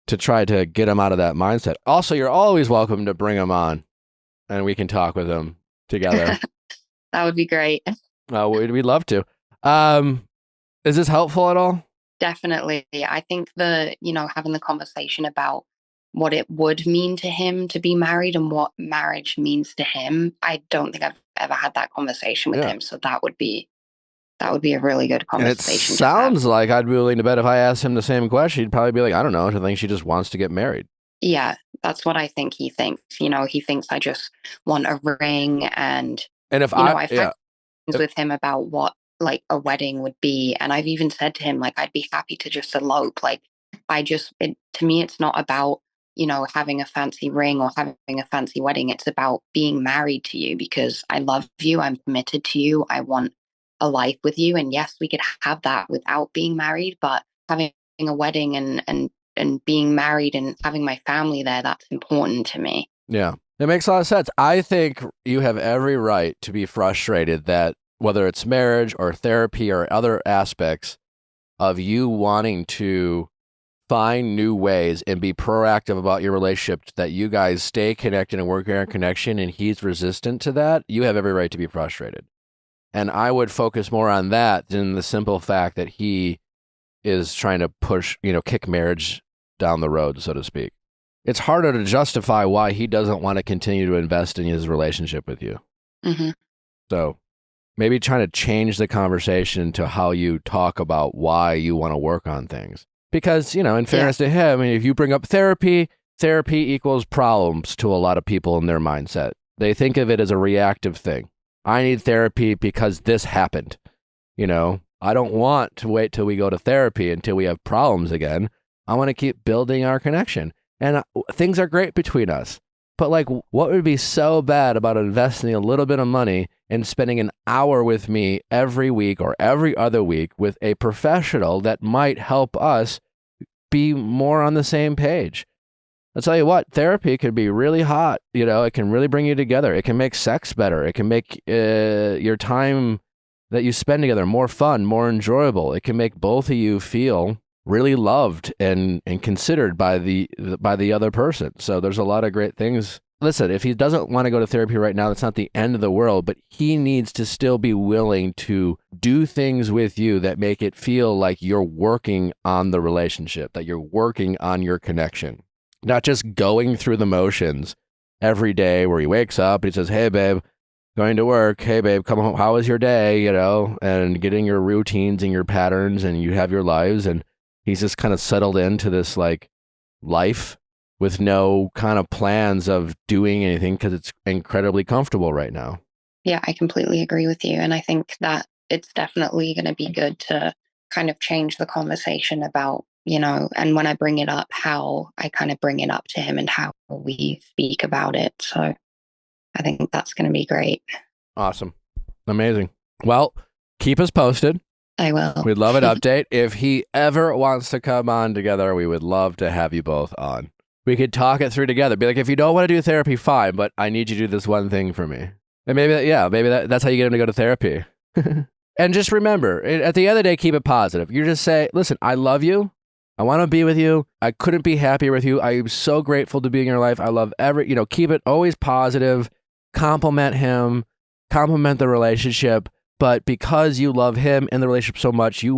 to try to get him out of that mindset. Also, you're always welcome to bring him on and we can talk with him together. That would be great. We'd love to. Is this helpful at all? Definitely. I think having the conversation about what it would mean to him to be married and what marriage means to him, I don't think I've ever had that conversation with him. So that would be a really good conversation. And it sounds like I'd be willing to bet if I asked him the same question, he'd probably be like, I don't know. I think she just wants to get married. Yeah, that's what I think he thinks. You know, he thinks I just want a ring. And if I've had things with him about what like a wedding would be. And I've even said to him, like, I'd be happy to just elope. Like, to me, it's not about, you know, having a fancy ring or having a fancy wedding. It's about being married to you because I love you. I'm committed to you. I want a life with you. And yes, we could have that without being married, but having a wedding and being married and having my family there, that's important to me. Yeah, it makes a lot of sense. I think you have every right to be frustrated that whether it's marriage or therapy or other aspects of you wanting to find new ways and be proactive about your relationship, that you guys stay connected and work on your connection, and he's resistant to that, you have every right to be frustrated. And I would focus more on that than the simple fact that he is trying to push, you know, kick marriage down the road, so to speak. It's harder to justify why he doesn't want to continue to invest in his relationship with you. Mm-hmm. So maybe trying to change the conversation to how you talk about why you want to work on things. Because, in fairness to him, I mean, if you bring up therapy equals problems to a lot of people in their mindset. They think of it as a reactive thing. I need therapy because this happened. I don't want to wait till we go to therapy until we have problems again. I want to keep building our connection. And things are great between us. But what would be so bad about investing a little bit of money and spending an hour with me every week or every other week with a professional that might help us be more on the same page? I'll tell you what, therapy can be really hot. It can really bring you together. It can make sex better. It can make your time that you spend together more fun, more enjoyable. It can make both of you feel really loved and considered by the other person. So there's a lot of great things. Listen, if he doesn't want to go to therapy right now, that's not the end of the world, but he needs to still be willing to do things with you that make it feel like you're working on the relationship, that you're working on your connection. Not just going through the motions every day where he wakes up and he says, hey, babe, going to work. Hey, babe, come home. How was your day? And getting your routines and your patterns, and you have your lives. And he's just kind of settled into this life with no kind of plans of doing anything because it's incredibly comfortable right now. Yeah, I completely agree with you. And I think that it's definitely going to be good to kind of change the conversation about, and when I bring it up, how I kind of bring it up to him and how we speak about it. So I think that's going to be great. Awesome. Amazing. Well, keep us posted. I will. We'd love an update. If he ever wants to come on together, we would love to have you both on. We could talk it through together. Be like, if you don't want to do therapy, fine, but I need you to do this one thing for me. And maybe that's how you get him to go to therapy. And just remember, at the end of the day, keep it positive. You just say, listen, I love you. I want to be with you. I couldn't be happier with you. I'm so grateful to be in your life. I love keep it always positive. Compliment him. Compliment the relationship. But because you love him and the relationship so much, you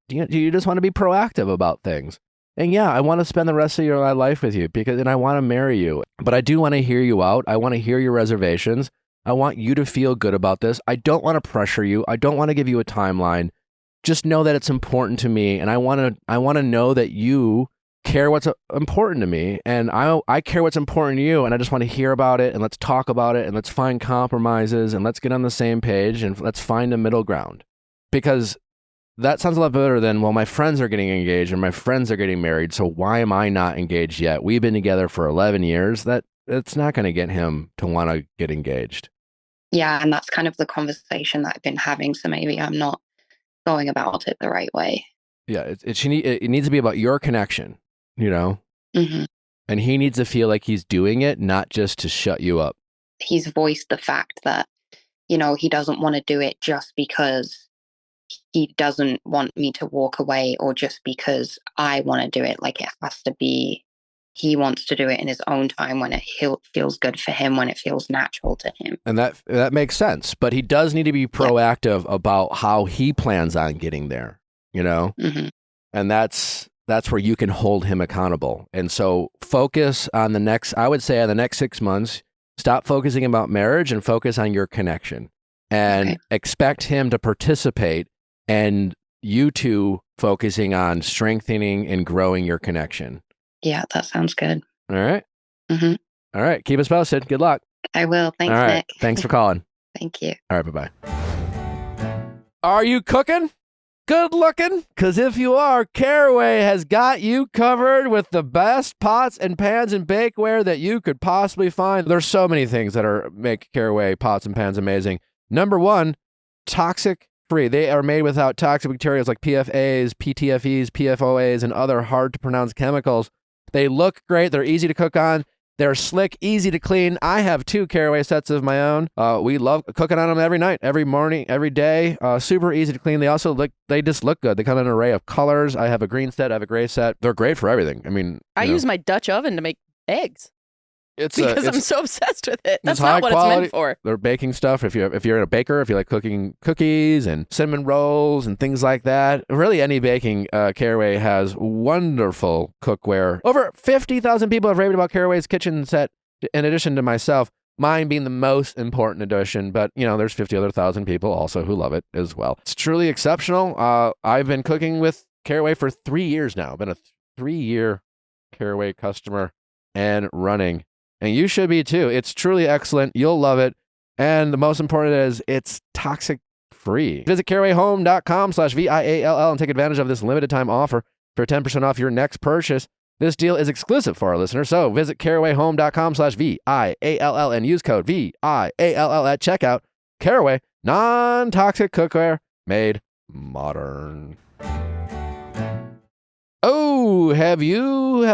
just want to be proactive about things. And yeah, I want to spend the rest of your life with you and I want to marry you. But I do want to hear you out. I want to hear your reservations. I want you to feel good about this. I don't want to pressure you. I don't want to give you a timeline. Just know that it's important to me, and I want to know that you care what's important to me, and I care what's important to you, and I just want to hear about it, and let's talk about it, and let's find compromises, and let's get on the same page, and let's find a middle ground. Because that sounds a lot better than, well, my friends are getting engaged and my friends are getting married, so why am I not engaged yet? We've been together for 11 years. It's not going to get him to want to get engaged. Yeah, and that's kind of the conversation that I've been having, so maybe I'm not going about it the right way. Yeah, it needs to be about your connection, Mm-hmm. And he needs to feel like he's doing it, not just to shut you up. He's voiced the fact that, he doesn't want to do it just because he doesn't want me to walk away or just because I want to do it. Like, it has to be, he wants to do it in his own time when it feels good for him, when it feels natural to him. And that makes sense. But he does need to be proactive about how he plans on getting there, Mm-hmm. And that's where you can hold him accountable. And so focus on the next 6 months, stop focusing about marriage and focus on your connection, and expect him to participate, and you two focusing on strengthening and growing your connection. Yeah, that sounds good. All right. Mm-hmm. All right. Keep us posted. Good luck. I will. Thanks, All right. Nick. Thanks for calling. Thank you. All right. Bye-bye. Are you cooking? Good looking? Because if you are, Caraway has got you covered with the best pots and pans and bakeware that you could possibly find. There's so many things that make Caraway pots and pans amazing. Number one, toxic free. They are made without toxic materials like PFAs, PTFEs, PFOAs, and other hard to pronounce chemicals. They look great. They're easy to cook on. They're slick, easy to clean. I have 2 Caraway sets of my own. We love cooking on them every night, every morning, every day. Super easy to clean. They just look good. They come in an array of colors. I have a green set. I have a gray set. They're great for everything. I mean, I use my Dutch oven to make eggs. Because I'm so obsessed with it. That's not what it's meant for. They're baking stuff. If you're a baker, if you like cooking cookies and cinnamon rolls and things like that, really any baking, Caraway has wonderful cookware. Over 50,000 people have raved about Caraway's kitchen set, in addition to myself. Mine being the most important addition, but there's 50 other thousand people also who love it as well. It's truly exceptional. I've been cooking with Caraway for 3 years now. Been a 3-year Caraway customer and running. And you should be too. It's truly excellent. You'll love it. And the most important is it's toxic free. Visit carawayhome.com/VIALL and take advantage of this limited time offer for 10% off your next purchase. This deal is exclusive for our listeners, so visit carawayhome.com/VIALL and use code VIALL at checkout. Caraway, non-toxic cookware made modern. Oh, have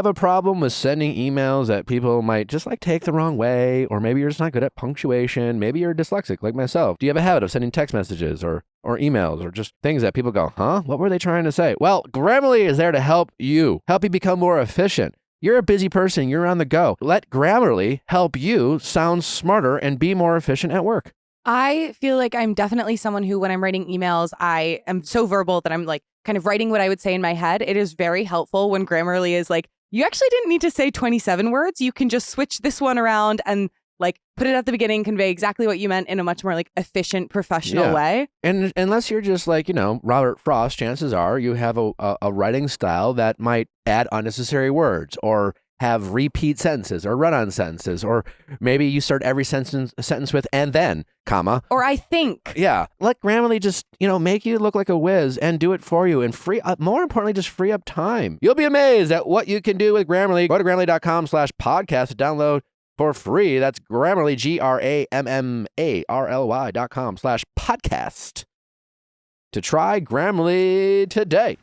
a problem with sending emails that people might just like take the wrong way? Or maybe you're just not good at punctuation. Maybe you're dyslexic like myself. Do you have a habit of sending text messages or emails or just things that people go, huh? What were they trying to say? Well, Grammarly is there to help you become more efficient. You're a busy person. You're on the go. Let Grammarly help you sound smarter and be more efficient at work. I feel like I'm definitely someone who, when I'm writing emails, I am so verbal that I'm like kind of writing what I would say in my head. It is very helpful when Grammarly is like, you actually didn't need to say 27 words. You can just switch this one around and like put it at the beginning, convey exactly what you meant in a much more like efficient, professional way. And unless you're just like, Robert Frost, chances are you have a writing style that might add unnecessary words or have repeat sentences or run-on sentences, or maybe you start every sentence with "and then," comma. Or I think. Yeah. Let Grammarly just, make you look like a whiz and do it for you and free up, more importantly, just free up time. You'll be amazed at what you can do with Grammarly. Go to Grammarly.com/podcast to download for free. That's Grammarly, GRAMMARLY.com/podcast to try Grammarly today.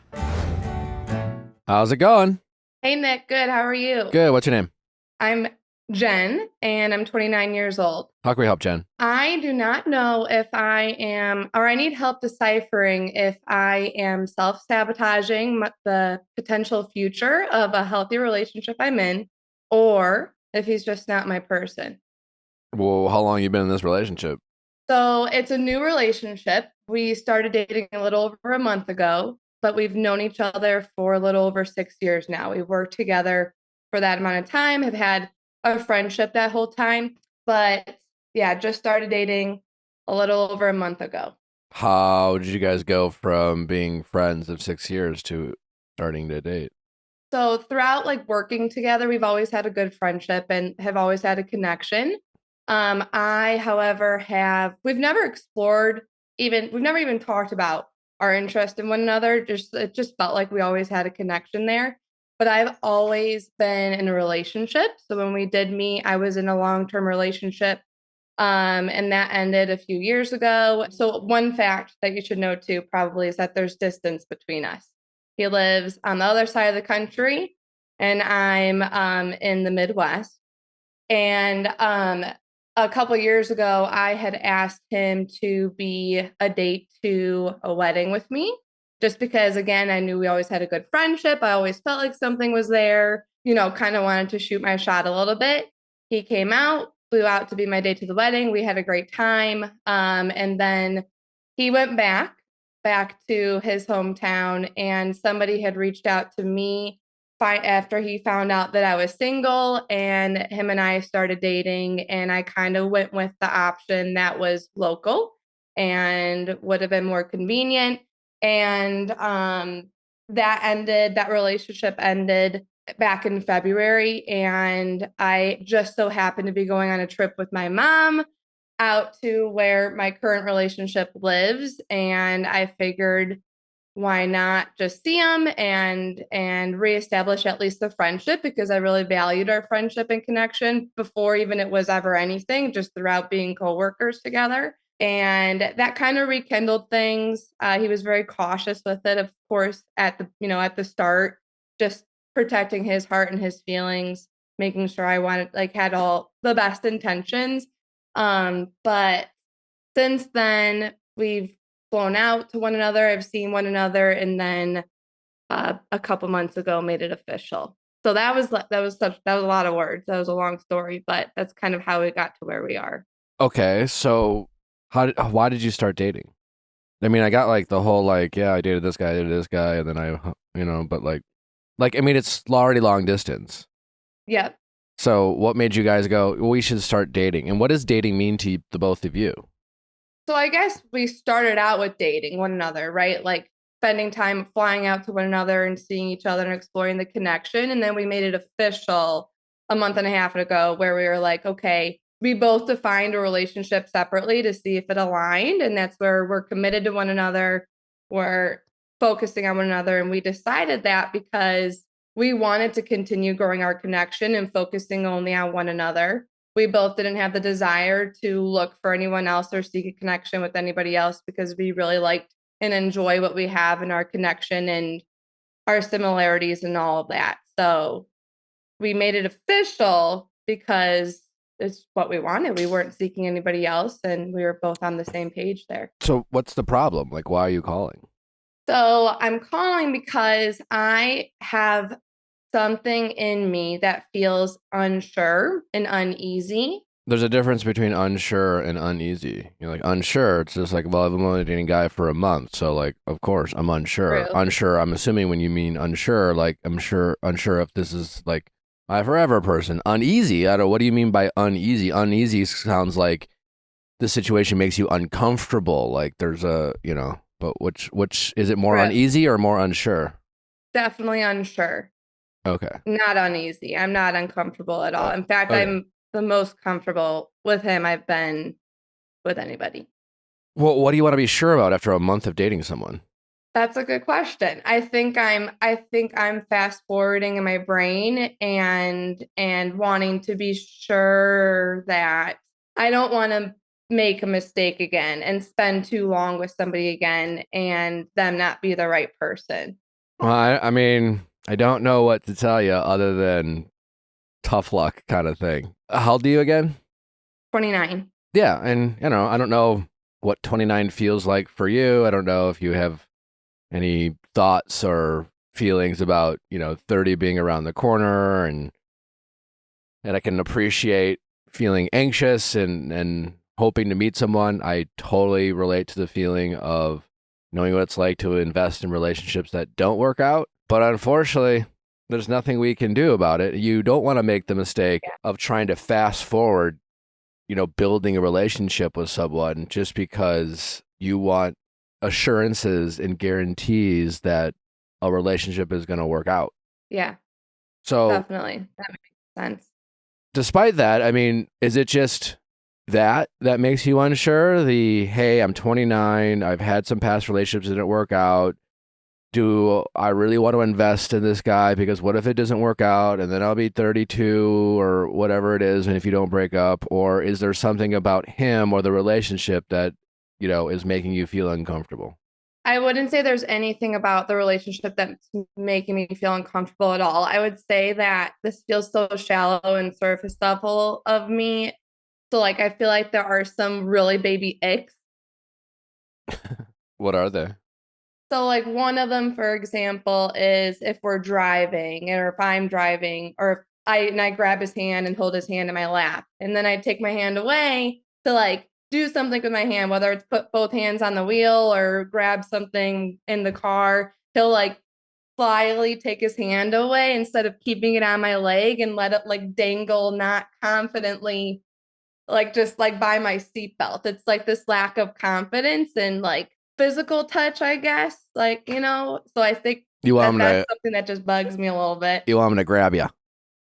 How's it going? Hey, Nick. Good. How are you? Good. What's your name? I'm Jen, and I'm 29 years old. How can we help, Jen? I do not know if I am, or I need help deciphering if I am self-sabotaging the potential future of a healthy relationship I'm in, or if he's just not my person. Well, how long have you been in this relationship? So it's a new relationship. We started dating a little over a month ago, but we've known each other for a little over 6 years now. We've worked together for that amount of time, have had a friendship that whole time. But yeah, just started dating a little over a month ago. How did you guys go from being friends of 6 years to starting to date? So throughout like working together, we've always had a good friendship and have always had a connection. However, we've never even talked about our interest in one another. It just felt like we always had a connection there. But I've always been in a relationship. So when we did meet, I was in a long-term relationship. And that ended a few years ago. So one fact that you should know too, probably, is that there's distance between us. He lives on the other side of the country, and I'm in the Midwest. And a couple years ago, I had asked him to be a date to a wedding with me, just because, again, I knew we always had a good friendship. I always felt like something was there, kind of wanted to shoot my shot a little bit. He came out, flew out to be my date to the wedding. We had a great time. And then he went back to his hometown, and somebody had reached out to me after he found out that I was single, and him and I started dating, and I kind of went with the option that was local and would have been more convenient. And that relationship ended back in February, and I just so happened to be going on a trip with my mom out to where my current relationship lives, and I figured, why not just see him and reestablish at least the friendship, because I really valued our friendship and connection before even it was ever anything, just throughout being coworkers together. And that kind of rekindled things. He was very cautious with it, of course, at the start, just protecting his heart and his feelings, making sure I had all the best intentions. But since then, we've flown out to one another. I've seen one another, and then a couple months ago made it official. So that was a lot of words. That was a long story, but that's kind of how we got to where we are. Okay, so why did you start dating? I mean, I got like the whole I dated this guy, and then but it's already long distance. Yep. So what made you guys go, well, we should start dating? And what does dating mean to the both of you? So I guess we started out with dating one another, right? Like spending time flying out to one another and seeing each other and exploring the connection. And then we made it official a month and a half ago, where we were like, okay, we both defined a relationship separately to see if it aligned. And that's where we're committed to one another. We're focusing on one another. And we decided that because we wanted to continue growing our connection and focusing only on one another. We both didn't have the desire to look for anyone else or seek a connection with anybody else, because we really liked and enjoy what we have in our connection and our similarities and all of that. So we made it official because it's what we wanted. We weren't seeking anybody else, and we were both on the same page there. So what's the problem? Like, why are you calling? So I'm calling because I have something in me that feels unsure and uneasy. There's a difference between unsure and uneasy. You're like, unsure, it's just like, well, I've been only dating a guy for a month. So, like, of course, I'm unsure. True. Unsure, I'm assuming when you mean unsure, like, unsure if this is, like, a forever person. Uneasy, I don't know, what do you mean by uneasy? Uneasy sounds like the situation makes you uncomfortable. Like, there's a, but which is it more Right. uneasy or more unsure? Definitely unsure. Okay. Not uneasy. I'm not uncomfortable at all. In fact, okay. I'm the most comfortable with him I've been with anybody. Well, what do you want to be sure about after a month of dating someone? That's a good question. I think I'm fast forwarding in my brain and wanting to be sure that I don't want to make a mistake again and spend too long with somebody again and them not be the right person. Well, I mean, I don't know what to tell you other than tough luck kind of thing. How old are you again? 29. Yeah, and I don't know what 29 feels like for you. I don't know if you have any thoughts or feelings about 30 being around the corner, and I can appreciate feeling anxious and hoping to meet someone. I totally relate to the feeling of knowing what it's like to invest in relationships that don't work out. But unfortunately, there's nothing we can do about it. You don't want to make the mistake of trying to fast forward, building a relationship with someone just because you want assurances and guarantees that a relationship is going to work out. Yeah. So definitely. That makes sense. Despite that, I mean, is it just that makes you unsure? Hey, I'm 29. I've had some past relationships that didn't work out. Do I really want to invest in this guy? Because what if it doesn't work out and then I'll be 32 or whatever it is, and if you don't break up? Or is there something about him or the relationship that, is making you feel uncomfortable? I wouldn't say there's anything about the relationship that's making me feel uncomfortable at all. I would say that this feels so shallow and surface level of me. So, like, I feel like there are some really baby icks. What are they? So, like, one of them, for example, is if we're driving or if I'm driving or if I grab his hand and hold his hand in my lap, and then I take my hand away to, like, do something with my hand, whether it's put both hands on the wheel or grab something in the car. He'll, like, slyly take his hand away instead of keeping it on my leg and let it, like, dangle not confidently, like, just, like, by my seatbelt. It's like this lack of confidence and, like, physical touch, I guess, like, so I think that's something that just bugs me a little bit. You want him to grab you,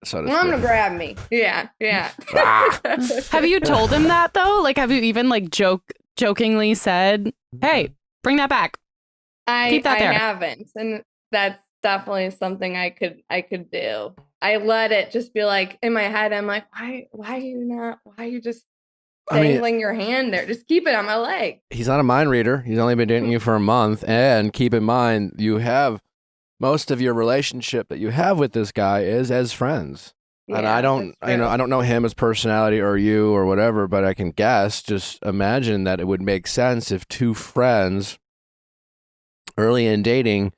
so to speak. Want him to grab me. Yeah. Have you told him that though? Like, have you even like jokingly said, "Hey, bring that back"? Keep that there. I haven't, and that's definitely something I could do. I let it just be like in my head. I'm like, why are you just dangling your hand there? Just keep it on my leg. He's not a mind reader. He's only been dating you for a month. And keep in mind, you have most of your relationship that you have with this guy is as friends. Yeah, and I don't know him as personality or you or whatever, but I can guess, just imagine that it would make sense if two friends early in dating,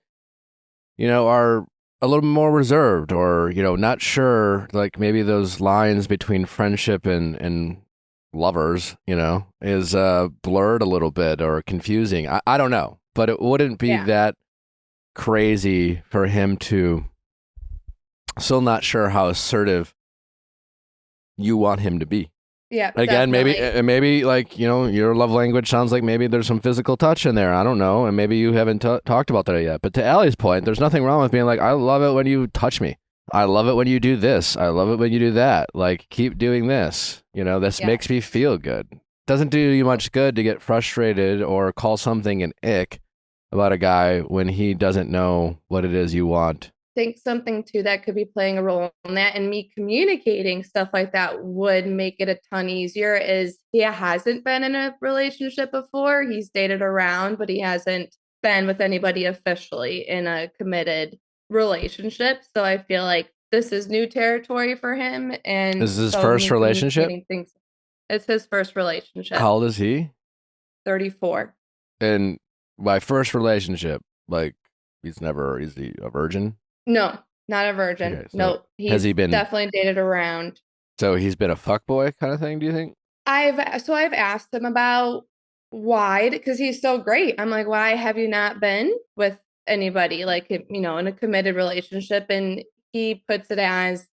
are a little more reserved or, not sure, like maybe those lines between friendship and lovers, is blurred a little bit or confusing. I don't know, but it wouldn't be that crazy for him to, still not sure how assertive you want him to be. Yeah. Again, definitely. maybe like, your love language sounds like maybe there's some physical touch in there. I don't know. And maybe you haven't talked about that yet. But to Allie's point, there's nothing wrong with being like, I love it when you touch me. I love it when you do this. I love it when you do that. Like, keep doing this. This Yeah. makes me feel good. Doesn't do you much good to get frustrated or call something an ick about a guy when he doesn't know what it is you want. Think something too that could be playing a role in that, and me communicating stuff like that would make it a ton easier, is he hasn't been in a relationship before. He's dated around, but he hasn't been with anybody officially in a committed relationship. So I feel like this is new territory for him. And Is this his so first me relationship? communicating things, it's his first relationship. How old is he? 34. And by first relationship, like, is he a virgin? No, not a virgin. Okay, so nope. has He's he been- definitely dated around. So he's been a fuckboy kind of thing, do you think? I've asked him about why, because he's so great. I'm like, why have you not been with anybody, like, in a committed relationship? And he puts it as,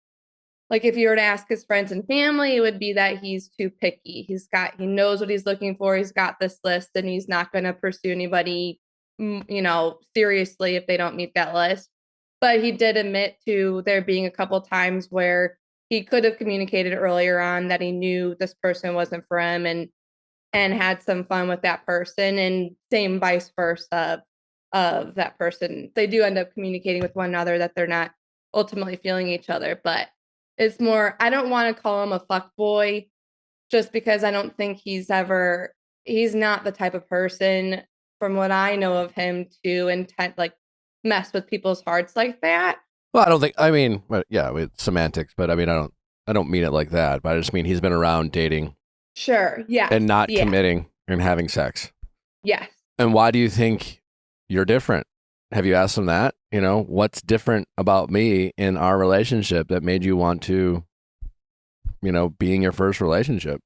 like, if you were to ask his friends and family, it would be that he's too picky. He knows what he's looking for. He's got this list, and he's not going to pursue anybody, seriously if they don't meet that list. But he did admit to there being a couple times where he could have communicated earlier on that he knew this person wasn't for him, and had some fun with that person, and same vice versa of that person. They do end up communicating with one another that they're not ultimately feeling each other, but it's more, I don't want to call him a fuck boy just because I don't think he's not the type of person, from what I know of him, to mess with people's hearts like that. Well, I don't think, it's semantics, but I don't mean it like that, but I just mean he's been around dating Sure. Yeah. and not Yeah. committing and having sex. Yes. And why do you think you're different? Have you asked him that? What's different about me in our relationship that made you want to, be in your first relationship?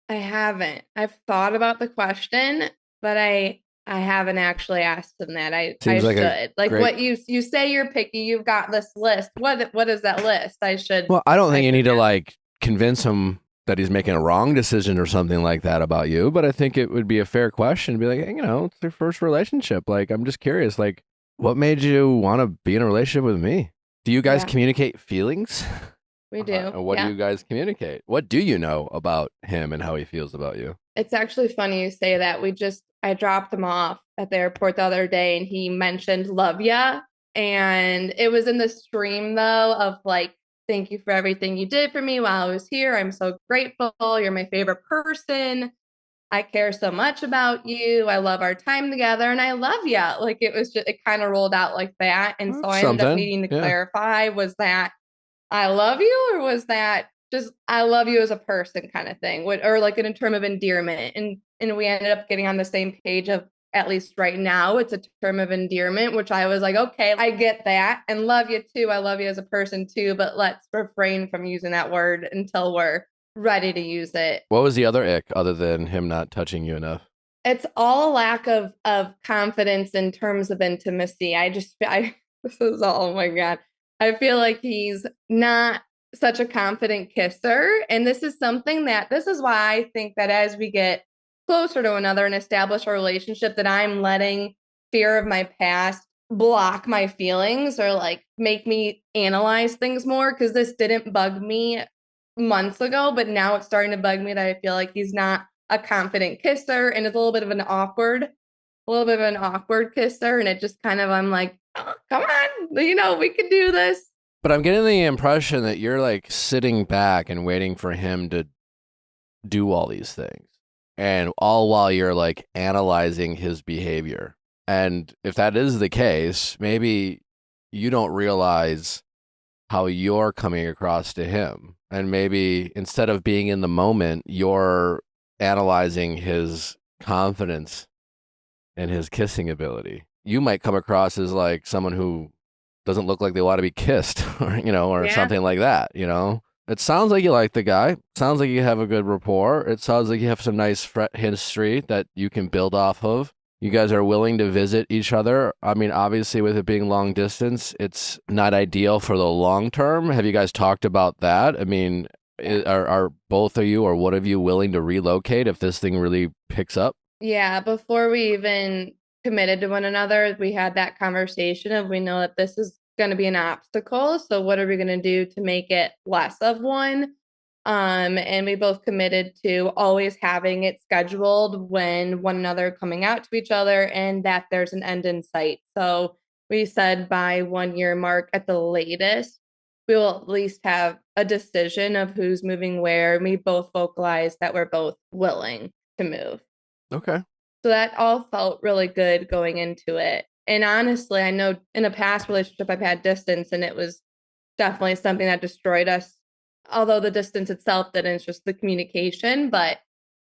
I haven't. I've thought about the question, but I haven't actually asked him that. I Seems like should. great- What you say you're picky, you've got this list. What is that list? I should. Well, I don't think you should need to ask. like convince him that he's making a wrong decision or something like that about you, but I think it would be a fair question to be like, hey, it's your first relationship. Like, I'm just curious, like, what made you want to be in a relationship with me? Do you guys Yeah. communicate feelings? We do. And what do you guys communicate? What do you know about him and how he feels about you? It's actually funny you say that. I dropped him off at the airport the other day, and he mentioned love ya. And it was in the stream though of like, thank you for everything you did for me while I was here. I'm so grateful. You're my favorite person. I care so much about you. I love our time together, and I love you. Like, it kind of rolled out like that. And so That's I ended up something. needing to Yeah. clarify, was that I love you, or was that just I love you as a person kind of thing, or like in a term of endearment? And we ended up getting on the same page of, at least right now, it's a term of endearment, which I was like, okay, I get that, and love you too. I love you as a person too, but let's refrain from using that word until we're ready to use it. What was the other ick other than him not touching you enough? It's all a lack of confidence in terms of intimacy. This is all, oh my God. I feel like he's not such a confident kisser. And this is why I think that as we get closer to another and establish a relationship, that I'm letting fear of my past block my feelings, or like make me analyze things more. Cause this didn't bug me months ago, but now it's starting to bug me that I feel like he's not a confident kisser, and it's a little bit of an awkward kisser. And it just kind of, I'm like, oh, come on, we can do this. But I'm getting the impression that you're like sitting back and waiting for him to do all these things, and all while you're like analyzing his behavior. And if that is the case, maybe you don't realize how you're coming across to him. And maybe instead of being in the moment, you're analyzing his confidence and his kissing ability. You might come across as like someone who doesn't look like they want to be kissed, or Yeah. something like that. It sounds like you like the guy. Sounds like you have a good rapport. It sounds like you have some nice history that you can build off of. You guys are willing to visit each other. I mean, obviously, with it being long distance, it's not ideal for the long term. Have you guys talked about that? I mean, Are both of you or one of you willing to relocate if this thing really picks up? Yeah, before we even committed to one another, we had that conversation of we know that this is going to be an obstacle. So what are we going to do to make it less of one? And we both committed to always having it scheduled when one another coming out to each other and that there's an end in sight. So we said by 1 year mark at the latest, we will at least have a decision of who's moving where. And we both vocalized that we're both willing to move. Okay. So that all felt really good going into it. And honestly, I know in a past relationship I've had distance and it was definitely something that destroyed us. Although the distance itself didn't, it's just the communication, but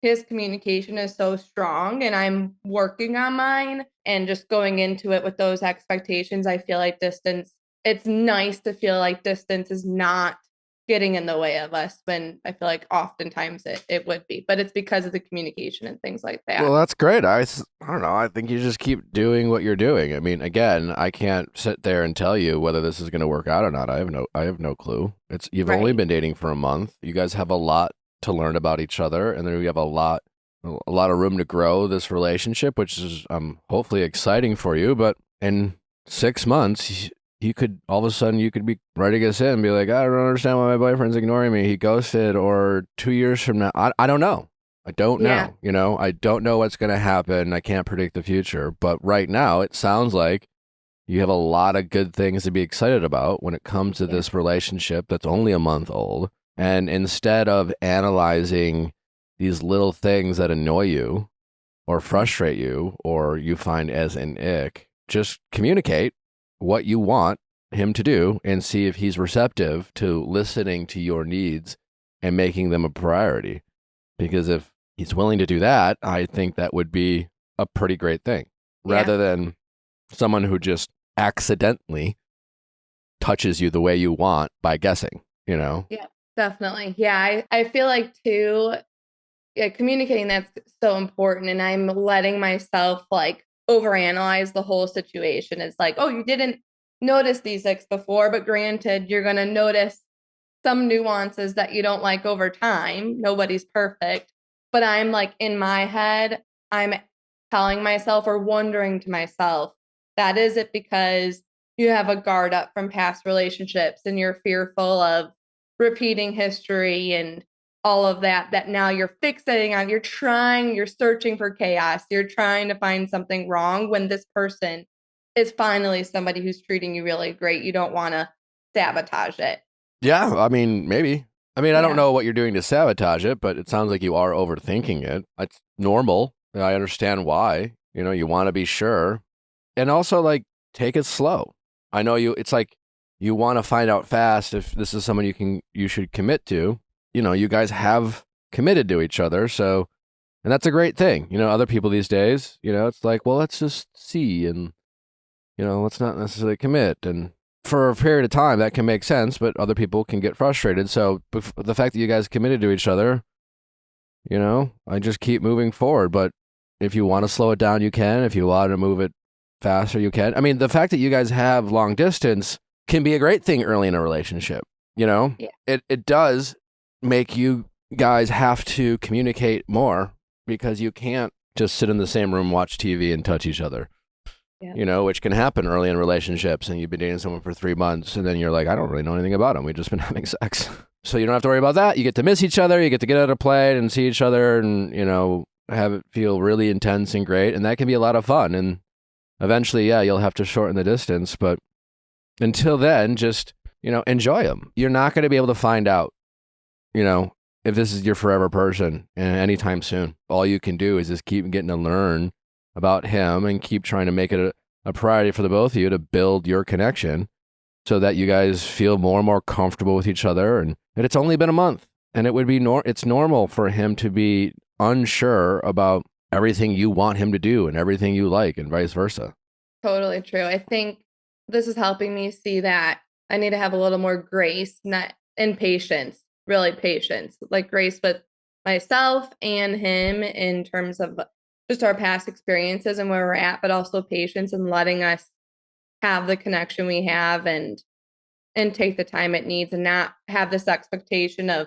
his communication is so strong and I'm working on mine and just going into it with those expectations. I feel like it's nice to feel like distance is not getting in the way of us when I feel like oftentimes it would be, but it's because of the communication and things like that. Well, that's great. I don't know. I think you just keep doing what you're doing. I mean, again, I can't sit there and tell you whether this is going to work out or not. I have no clue. You've only Right. been dating for a month. You guys have a lot to learn about each other, and then we have a lot of room to grow this relationship, which is hopefully exciting for you. But in 6 months, you could all of a sudden you could be ready to get in and be like, I don't understand why my boyfriend's ignoring me. He ghosted. Or 2 years from now, I don't know. I don't Yeah. know. You know, I don't know what's going to happen. I can't predict the future. But right now, it sounds like you have a lot of good things to be excited about when it comes to this relationship that's only a month old. And instead of analyzing these little things that annoy you or frustrate you or you find as an ick, just communicate what you want him to do and see if he's receptive to listening to your needs and making them a priority. Because if he's willing to do that, I think that would be a pretty great thing rather than someone who just accidentally touches you the way you want by guessing, you know? Yeah, definitely. Yeah, I feel like too, communicating that's so important. And I'm letting myself like overanalyze the whole situation. It's like, oh, you didn't notice these things before, but granted, you're gonna notice some nuances that you don't like over time. Nobody's perfect. But I'm like in my head, I'm telling myself or wondering to myself, that is it because you have a guard up from past relationships and you're fearful of repeating history and all of that, that now you're fixating on, you're searching for chaos. You're trying to find something wrong when this person is finally somebody who's treating you really great. You don't want to sabotage it. Yeah, I mean, maybe. I mean, I don't Yeah. know what you're doing to sabotage it, but it sounds like you are overthinking it. It's normal. I understand why. You know, you want to be sure. And also, like, take it slow. I know it's like you want to find out fast if this is someone you should commit to. You know, you guys have committed to each other, so, and that's a great thing. You know, other people these days, you know, it's like, well, let's just see and, you know, let's not necessarily commit. And for a period of time, that can make sense, but other people can get frustrated. So the fact that you guys committed to each other, you know, I just keep moving forward. But if you want to slow it down, you can. If you want to move it faster, you can. I mean, the fact that you guys have long distance can be a great thing early in a relationship. You know, it does make you guys have to communicate more because you can't just sit in the same room, watch TV, and touch each other. You know, which can happen early in relationships, and you've been dating someone for 3 months, and then you're like, I don't really know anything about him. We've just been having sex. So you don't have to worry about that. You get to miss each other. You get to get out of play and see each other and, you know, have it feel really intense and great. And that can be a lot of fun. And eventually, yeah, you'll have to shorten the distance. But until then, just, you know, enjoy them. You're not going to be able to find out, you know, if this is your forever person anytime soon. All you can do is just keep getting to learn about him and keep trying to make it a priority for the both of you to build your connection so that you guys feel more and more comfortable with each other. And it's only been a month, and it would be it's normal for him to be unsure about everything you want him to do and everything you like and vice versa. Totally true. I think this is helping me see that I need to have a little more grace, not and patience, really patience, like grace with myself and him in terms of just our past experiences and where we're at, but also patience and letting us have the connection we have and take the time it needs and not have this expectation of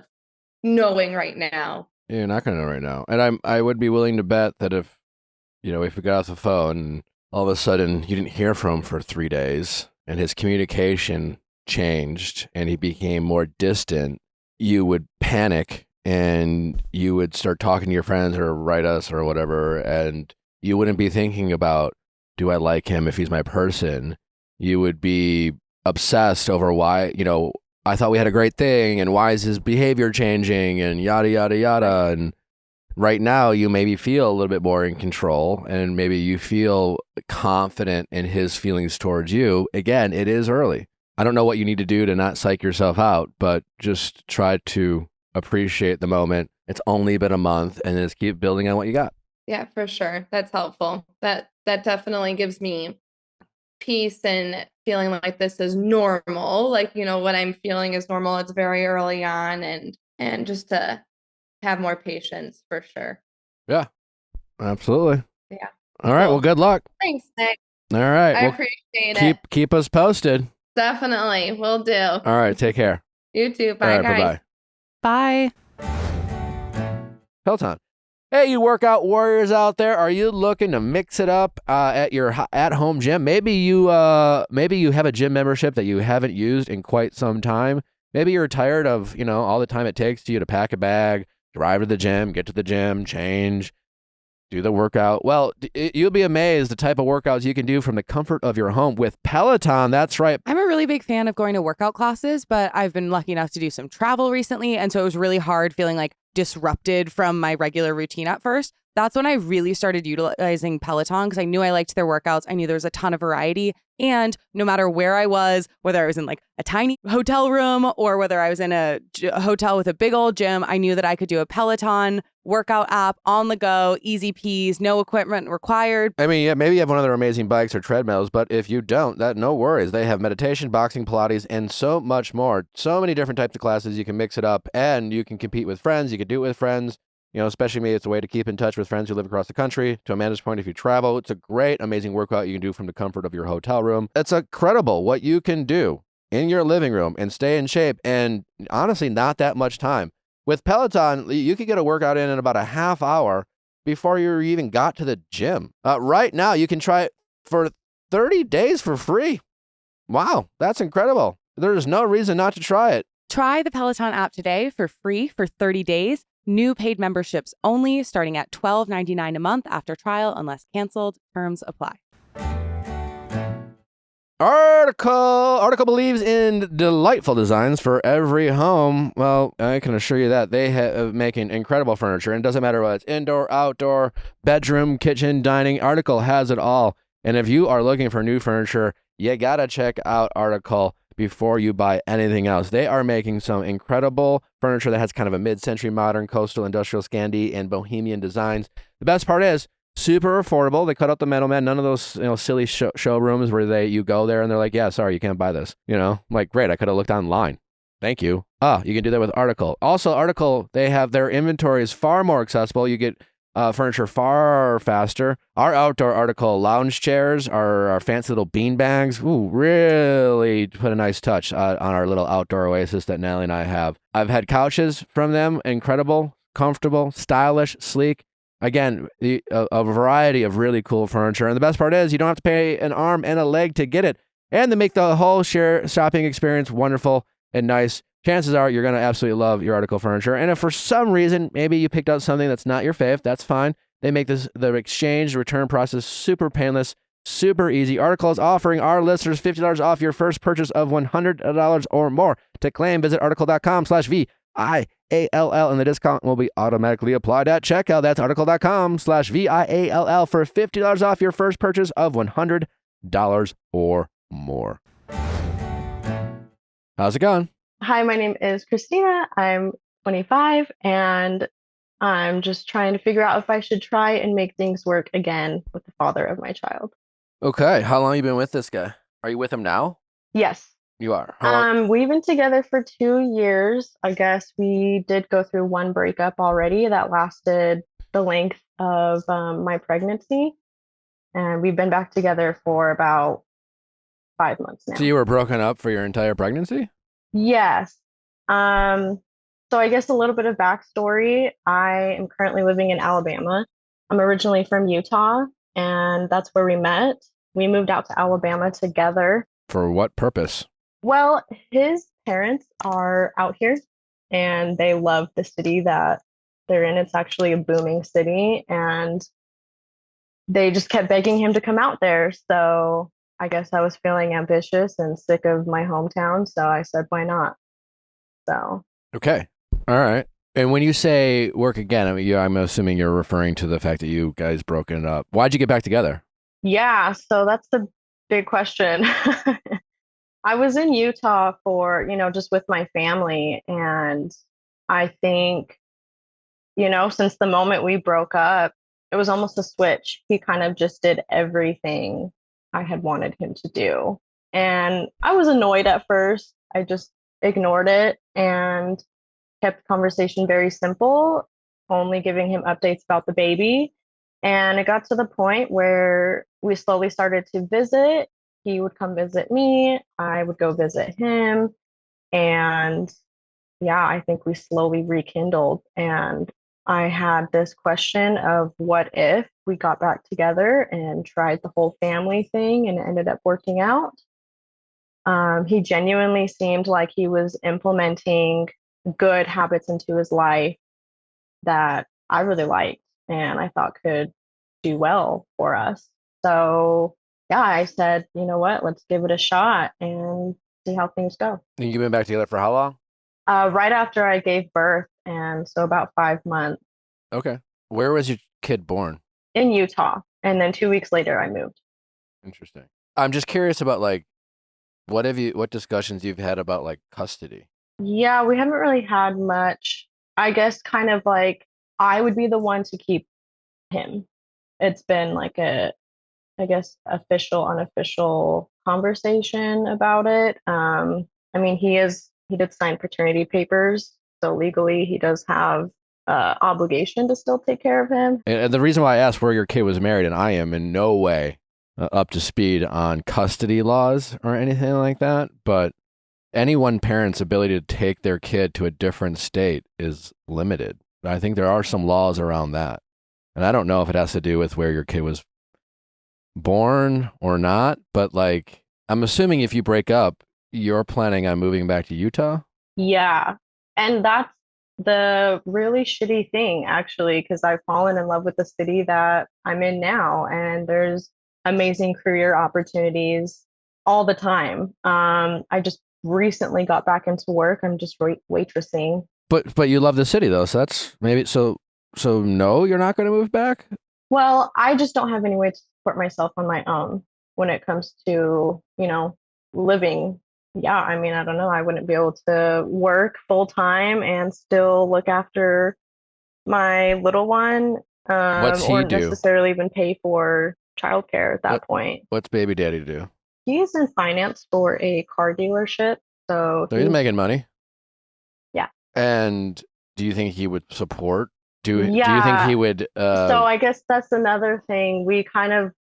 knowing right now. You're not going to know right now. And I would be willing to bet that if we got off the phone and all of a sudden you didn't hear from him for 3 days and his communication changed and he became more distant, you would panic and you would start talking to your friends or write us or whatever. And you wouldn't be thinking about, do I like him if he's my person? You would be obsessed over why, I thought we had a great thing and why is his behavior changing and yada, yada, yada. And right now you maybe feel a little bit more in control and maybe you feel confident in his feelings towards you. Again, it is early. I don't know what you need to do to not psych yourself out, but just try to appreciate the moment. It's only been a month and just keep building on what you got. Yeah, for sure. That's helpful. That definitely gives me peace and feeling like this is normal. Like, what I'm feeling is normal. It's very early on and just to have more patience for sure. Yeah, absolutely. Yeah. All right. Cool. Well, good luck. Thanks, Nick. All right. I Well, appreciate it. keep us posted. Definitely. Will do. All right. Take care. You too. Bye, All right. guys. Bye-bye. Bye. Peloton. Hey, you workout warriors out there, are you looking to mix it up at your at-home gym? Maybe you have a gym membership that you haven't used in quite some time. Maybe you're tired of, all the time it takes to you to pack a bag, drive to the gym, get to the gym, change, do the workout. Well, you'll be amazed the type of workouts you can do from the comfort of your home with Peloton. That's right. I'm a really big fan of going to workout classes, but I've been lucky enough to do some travel recently. And so it was really hard feeling like disrupted from my regular routine at first. That's when I really started utilizing Peloton because I knew I liked their workouts. I knew there was a ton of variety. And no matter where I was, whether I was in like a tiny hotel room or whether I was in a hotel with a big old gym, I knew that I could do a Peloton workout app on the go, easy peas, no equipment required. I mean, yeah, maybe you have one of their amazing bikes or treadmills, but if you don't, no worries. They have meditation, boxing, Pilates, and so much more. So many different types of classes. You can mix it up and you can compete with friends. You can do it with friends. Especially me, it's a way to keep in touch with friends who live across the country. To Amanda's point, if you travel, it's a great, amazing workout you can do from the comfort of your hotel room. It's incredible what you can do in your living room and stay in shape and honestly, not that much time. With Peloton, you could get a workout in about a half hour before you even got to the gym. Right now, you can try it for 30 days for free. Wow, that's incredible. There's no reason not to try it. Try the Peloton app today for free for 30 days. New paid memberships only, starting at $12.99 a month after trial unless canceled. Terms apply. Article believes in delightful designs for every home. Well, I can assure you that they have making incredible furniture, and it doesn't matter what it's indoor, outdoor, bedroom, kitchen, dining. Article has it all. And if you are looking for new furniture, you gotta check out Article before you buy anything else. They are making some incredible furniture that has kind of a mid-century modern, coastal, industrial, Scandi, and bohemian designs. The best part is super affordable. They cut out the middleman. None of those silly showrooms where you go there and they're like, yeah, sorry, you can't buy this. I'm like, great, I could have looked online. Thank you. You can do that with Article. Also, Article, they have their inventory is far more accessible. You get furniture far faster. Our outdoor Article lounge chairs, our fancy little bean bags, really put a nice touch on our little outdoor oasis that Natalie and I have. I've had couches from them, incredible, comfortable, stylish, sleek. Again, a variety of really cool furniture. And the best part is you don't have to pay an arm and a leg to get it. And they make the whole shopping experience wonderful and nice. Chances are you're going to absolutely love your Article furniture. And if for some reason, maybe you picked out something that's not your fave, that's fine. They make the exchange return process super painless, super easy. Article is offering our listeners $50 off your first purchase of $100 or more. To claim, visit article.com/VIALL and the discount will be automatically applied at checkout. That's article.com/VIALL for $50 off your first purchase of $100 or more. How's it going? Hi, my name is Christina. I'm 25 and I'm just trying to figure out if I should try and make things work again with the father of my child. Okay. How long have you been with this guy? Are you with him now? Yes. You are. How long? We've been together for 2 years. I guess we did go through one breakup already that lasted the length of my pregnancy. And we've been back together for about 5 months now. So you were broken up for your entire pregnancy? Yes. So I guess a little bit of backstory. I am currently living in Alabama. I'm originally from Utah, and that's where we met. We moved out to Alabama together. For what purpose? Well, his parents are out here and they love the city that they're in. It's actually a booming city, and they just kept begging him to come out there. So I guess I was feeling ambitious and sick of my hometown. So I said, why not? So. Okay. All right. And when you say work again, I mean, I'm assuming you're referring to the fact that you guys broken up. Why'd you get back together? Yeah, so that's the big question. I was in Utah for, just with my family. And I think, since the moment we broke up, it was almost a switch. He kind of just did everything I had wanted him to do. And I was annoyed at first. I just ignored it and kept the conversation very simple, only giving him updates about the baby. And it got to the point where we slowly started to visit. He would come visit me, I would go visit him. And yeah, I think we slowly rekindled. And I had this question of what if we got back together and tried the whole family thing and it ended up working out. He genuinely seemed like he was implementing good habits into his life that I really liked and I thought could do well for us. So yeah, I said, you know what, let's give it a shot and see how things go. And you've been back together for how long? Right after I gave birth, and so about 5 months. Okay. Where was your kid born? In Utah. And then 2 weeks later I moved. Interesting. I'm just curious about what discussions you've had about like custody? Yeah, we haven't really had much. I guess kind of like I would be the one to keep him. It's been like I guess official, unofficial conversation about it. I mean, he did sign paternity papers, so legally he does have obligation to still take care of him. And the reason why I asked where your kid was married, and I am in no way up to speed on custody laws or anything like that, but any one parent's ability to take their kid to a different state is limited. I think there are some laws around that. And I don't know if it has to do with where your kid was born or not, but like, I'm assuming if you break up, you're planning on moving back to Utah? Yeah. And that's the really shitty thing, actually, because I've fallen in love with the city that I'm in now, and there's amazing career opportunities all the time. I just recently got back into work. I'm just waitressing. But you love the city though, so that's maybe so no, you're not going to move back? Well, I just don't have any way to support myself on my own when it comes to, living. Yeah, I mean, I don't know. I wouldn't be able to work full time and still look after my little one, What's he or do? necessarily even pay for childcare at that point. What's baby daddy do? He's in finance for a car dealership, so he's making money. Yeah. And do you think he would support? Do you Yeah. think he would? So I guess that's another thing. We kind of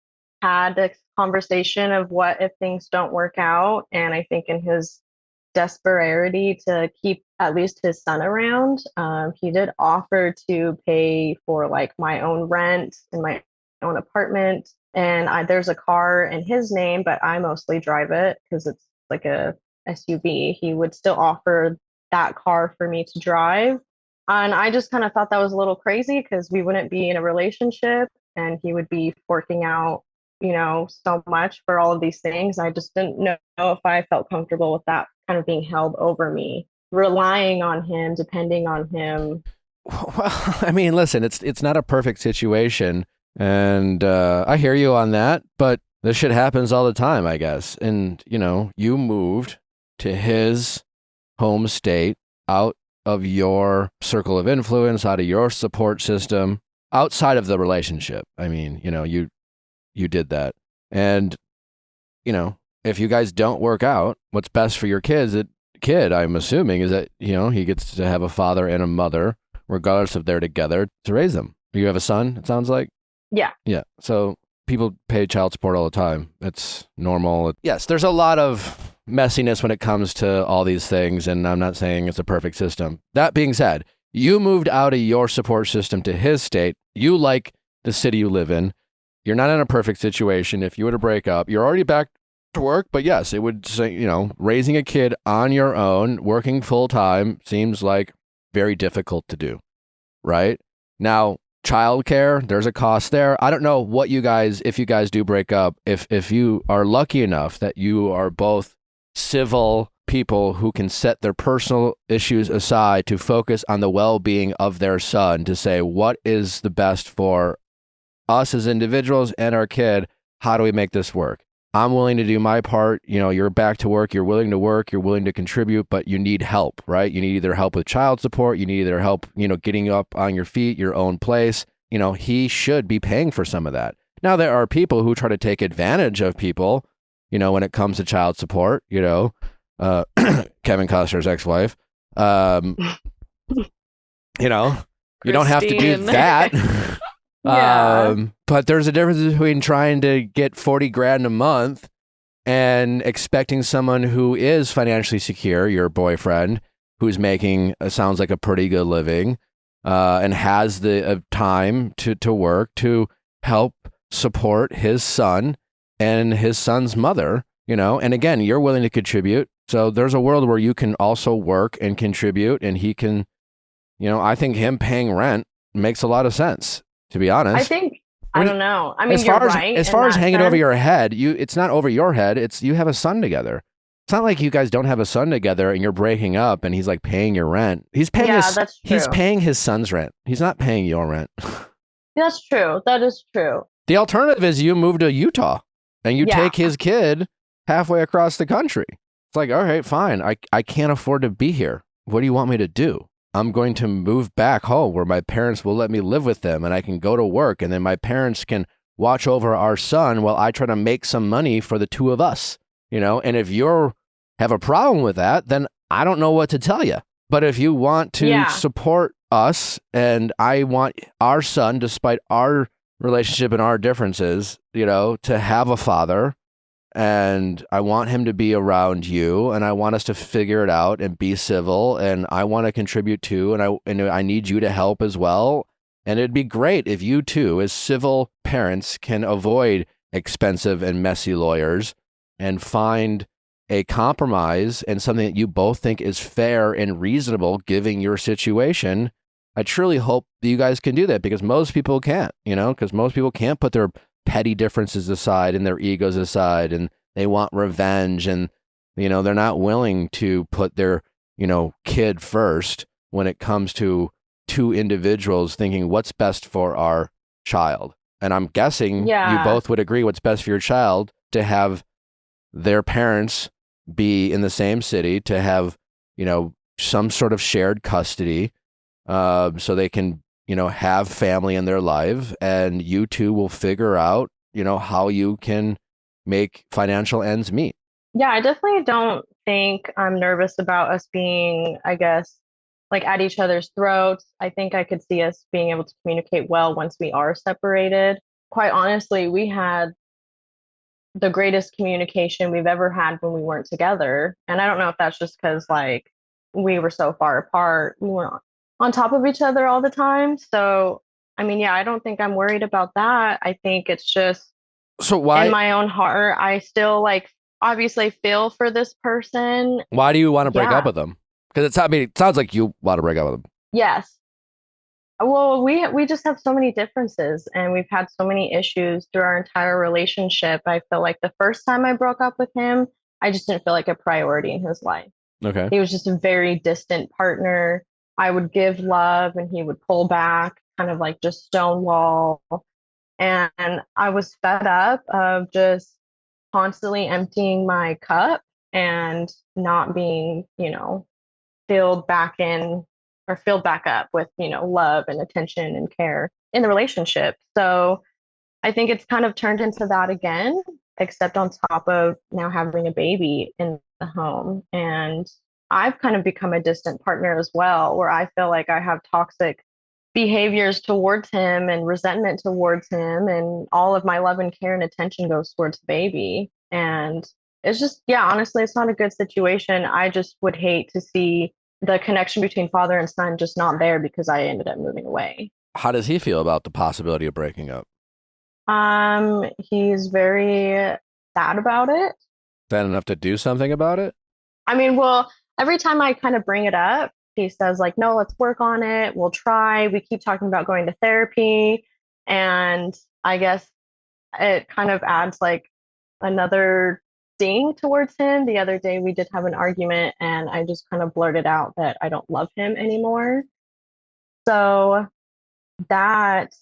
had this conversation of what if things don't work out, and I think in his desperation to keep at least his son around, he did offer to pay for like my own rent in my own apartment, and there's a car in his name, but I mostly drive it because it's like a SUV. He would still offer that car for me to drive. And I just kind of thought that was a little crazy because we wouldn't be in a relationship and he would be forking out, so much for all of these things. I just didn't know if I felt comfortable with that kind of being held over me, relying on him, depending on him. Well, I mean, listen, it's not a perfect situation. And I hear you on that, but this shit happens all the time, I guess. And, you moved to his home state, out of your circle of influence, out of your support system, outside of the relationship. I mean, you did that. And, if you guys don't work out, what's best for your kid, I'm assuming, is that, he gets to have a father and a mother, regardless if they're together, to raise them. You have a son, it sounds like? Yeah. Yeah. So people pay child support all the time. It's normal. Yes, there's a lot of messiness when it comes to all these things, and I'm not saying it's a perfect system. That being said, you moved out of your support system to his state. You like the city you live in. You're not in a perfect situation. If you were to break up, you're already back to work, but yes, it would say, raising a kid on your own, working full time seems like very difficult to do, right? Now, childcare, there's a cost there. I don't know what you guys, if you guys do break up, if you are lucky enough that you are both civil people who can set their personal issues aside to focus on the well-being of their son, to say what is the best for us as individuals and our kid. How do we make this work? I'm willing to do my part. You're back to work, you're willing to work, you're willing to contribute, but you need help, right? You need either help with child support, you need either help, getting up on your feet, your own place. He should be paying for some of that. Now, there are people who try to take advantage of people, when it comes to child support, Kevin Costner's ex-wife. You don't have to do that. Yeah. But there's a difference between trying to get 40 grand a month and expecting someone who is financially secure, your boyfriend, who's making, sounds like a pretty good living, and has the time to work to help support his son and his son's mother, and again, you're willing to contribute. So there's a world where you can also work and contribute, and he can, I think him paying rent makes a lot of sense, to be honest. I don't know. I mean, as far you're as, right. as in far as that hanging over sense. your head, it's not over your head. It's you have a son together. It's not like you guys don't have a son together and you're breaking up and he's like paying your rent. He's paying that's he's true. paying his son's rent. He's not paying your rent. That's true. That is true. The alternative is you move to Utah and you take his kid halfway across the country. It's like, all right, fine. I can't afford to be here. What do you want me to do? I'm going to move back home where my parents will let me live with them and I can go to work, and then my parents can watch over our son while I try to make some money for the two of us, and if you have a problem with that, then I don't know what to tell you. But if you want to support us, and I want our son, despite our relationship and our differences, to have a father, and I want him to be around you, and I want us to figure it out and be civil, and I want to contribute too, and I need you to help as well. And it'd be great if you two, as civil parents, can avoid expensive and messy lawyers and find a compromise and something that you both think is fair and reasonable given your situation. I truly hope that you guys can do that, because most people can't, because most people can't put their petty differences aside and their egos aside, and they want revenge, and, they're not willing to put their, kid first when it comes to two individuals thinking what's best for our child. And I'm guessing you both would agree what's best for your child to have their parents be in the same city, to have, some sort of shared custody, so they can, have family in their life, and you two will figure out, how you can make financial ends meet. Yeah, I definitely don't think I'm nervous about us being, I guess, like at each other's throats. I think I could see us being able to communicate well once we are separated. Quite honestly, we had the greatest communication we've ever had when we weren't together. And I don't know if that's just because like we were so far apart. We weren't on top of each other all the time. So, I mean, I don't think I'm worried about that. I think it's just so why in my own heart, I still like obviously feel for this person. Why do you want to break up with them? Because it sounds like you want to break up with them. Yes. Well, we just have so many differences, and we've had so many issues through our entire relationship. I feel like the first time I broke up with him, I just didn't feel like a priority in his life. Okay. He was just a very distant partner. I would give love and he would pull back, kind of like just stonewall. And I was fed up of just constantly emptying my cup and not being, filled back up with, love and attention and care in the relationship. So I think it's kind of turned into that again, except on top of now having a baby in the home. And I've kind of become a distant partner as well, where I feel like I have toxic behaviors towards him and resentment towards him, and all of my love and care and attention goes towards the baby. And it's just, yeah, honestly, it's not a good situation. I just would hate to see the connection between father and son just not there because I ended up moving away. How does he feel about the possibility of breaking up? He's very sad about it. Sad enough to do something about it? I mean, well, every time I kind of bring it up, he says like, no, let's work on it. We'll try. We keep talking about going to therapy. And I guess it kind of adds like another ding towards him. The other day we did have an argument and I just kind of blurted out that I don't love him anymore. So that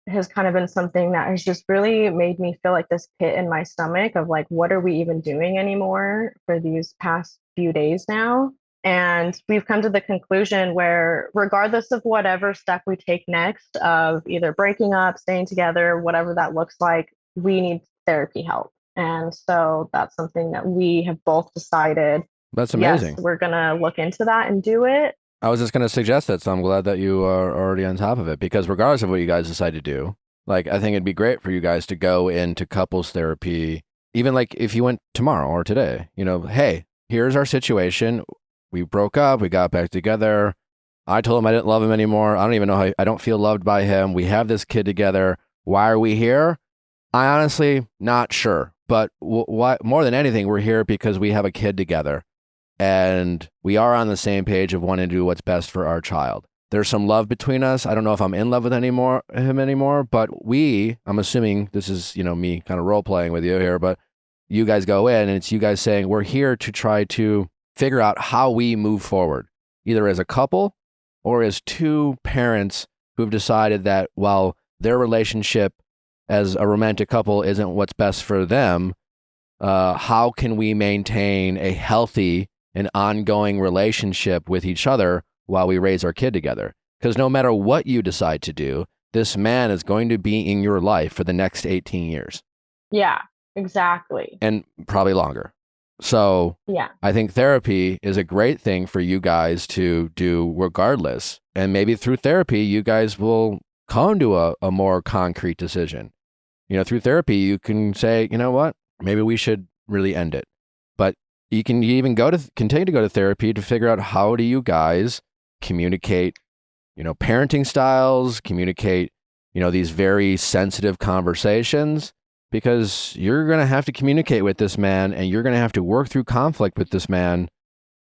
has kind of been something that has just really made me feel like this pit in my stomach of like, what are we even doing anymore for these past few days now? And we've come to the conclusion where, regardless of whatever step we take next, of either breaking up, staying together, whatever that looks like, we need therapy help. And so that's something that we have both decided. That's amazing. Yes, we're going to look into that and do it. I was just going to suggest that, so I'm glad that you are already on top of it, because regardless of what you guys decide to do, like, I think it'd be great for you guys to go into couples therapy, even like if you went tomorrow or today, you know, hey, here's our situation. We broke up. We got back together. I told him I didn't love him anymore. I don't even know how, I don't feel loved by him. We have this kid together. Why are we here? I honestly not sure. But why, more than anything, we're here because we have a kid together. And we are on the same page of wanting to do what's best for our child. There's some love between us. I don't know if I'm in love with him anymore, but I'm assuming this is, you know, me kind of role playing with you here, but you guys go in and it's you guys saying we're here to try to figure out how we move forward, either as a couple or as two parents who've decided that while their relationship as a romantic couple isn't what's best for them, how can we maintain a healthy and ongoing relationship with each other while we raise our kid together? Because no matter what you decide to do, this man is going to be in your life for the next 18 years. Yeah, exactly. And probably longer. So yeah, I think therapy is a great thing for you guys to do regardless. And maybe through therapy, you guys will come to a more concrete decision. You know, through therapy, you can say, you know what, maybe we should really end it. But you can even continue to go to therapy to figure out how do you guys communicate, you know, parenting styles, communicate, you know, these very sensitive conversations, because you're going to have to communicate with this man and you're going to have to work through conflict with this man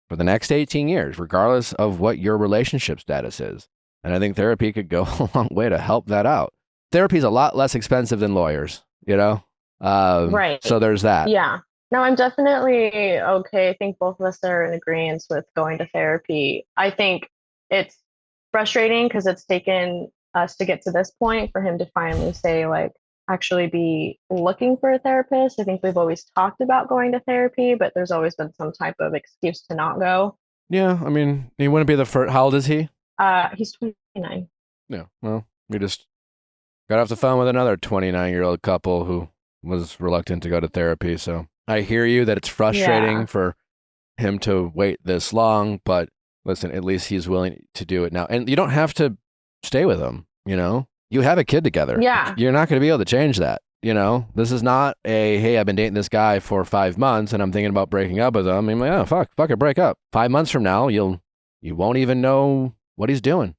for the next 18 years, regardless of what your relationship status is. And I think therapy could go a long way to help that out. Therapy is a lot less expensive than lawyers, you know? Right. So there's that. Yeah. No, I'm definitely okay. I think both of us are in agreement with going to therapy. I think it's frustrating because it's taken us to get to this point for him to finally say, like, actually be looking for a therapist. I think we've always talked about going to therapy, but there's always been some type of excuse to not go. Yeah, I mean, he wouldn't be the first. How old is he? He's 29. Yeah, well, we just got off the phone with another 29-year-old couple who was reluctant to go to therapy. So I hear you that it's frustrating for him to wait this long, but listen, at least he's willing to do it now. And you don't have to stay with him, you know? You have a kid together. Yeah. You're not going to be able to change that, you know? This is not hey, I've been dating this guy for 5 months and I'm thinking about breaking up with him. I'm like, oh, fuck it, break up. 5 months from now, you won't even know what he's doing.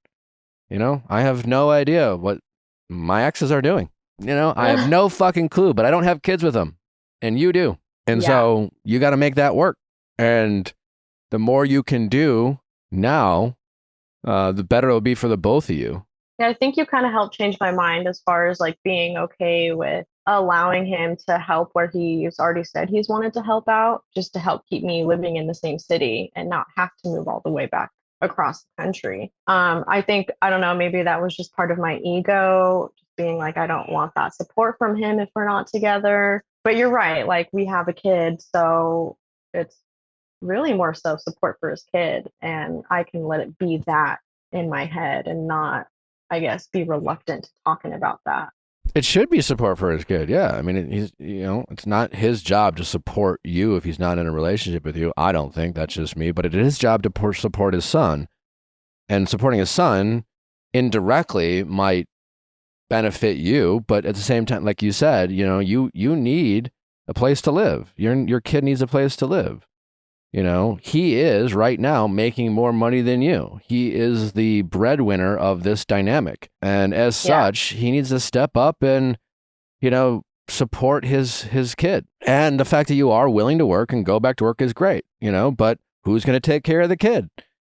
You know? I have no idea what my exes are doing. You know, I have no fucking clue, but I don't have kids with them. And you do. And so you got to make that work. And the more you can do now, the better it'll be for the both of you. Yeah, I think you kind of helped change my mind as far as like being okay with allowing him to help where he's already said he's wanted to help out, just to help keep me living in the same city and not have to move all the way back across the country. I think, I don't know, maybe that was just part of my ego, just being like, I don't want that support from him if we're not together. But you're right, like we have a kid, so it's really more so support for his kid, and I can let it be that in my head and not, I guess, be reluctant to talking about that. It should be support for his kid. Yeah. I mean, he's, you know, it's not his job to support you if he's not in a relationship with you. I don't think. That's just me. But it is his job to support his son. And supporting his son indirectly might benefit you. But at the same time, like you said, you know, you need a place to live. Your kid needs a place to live. You know, he is right now making more money than you. He is the breadwinner of this dynamic. And as such, he needs to step up and, you know, support his kid. And the fact that you are willing to work and go back to work is great, you know, but who's going to take care of the kid?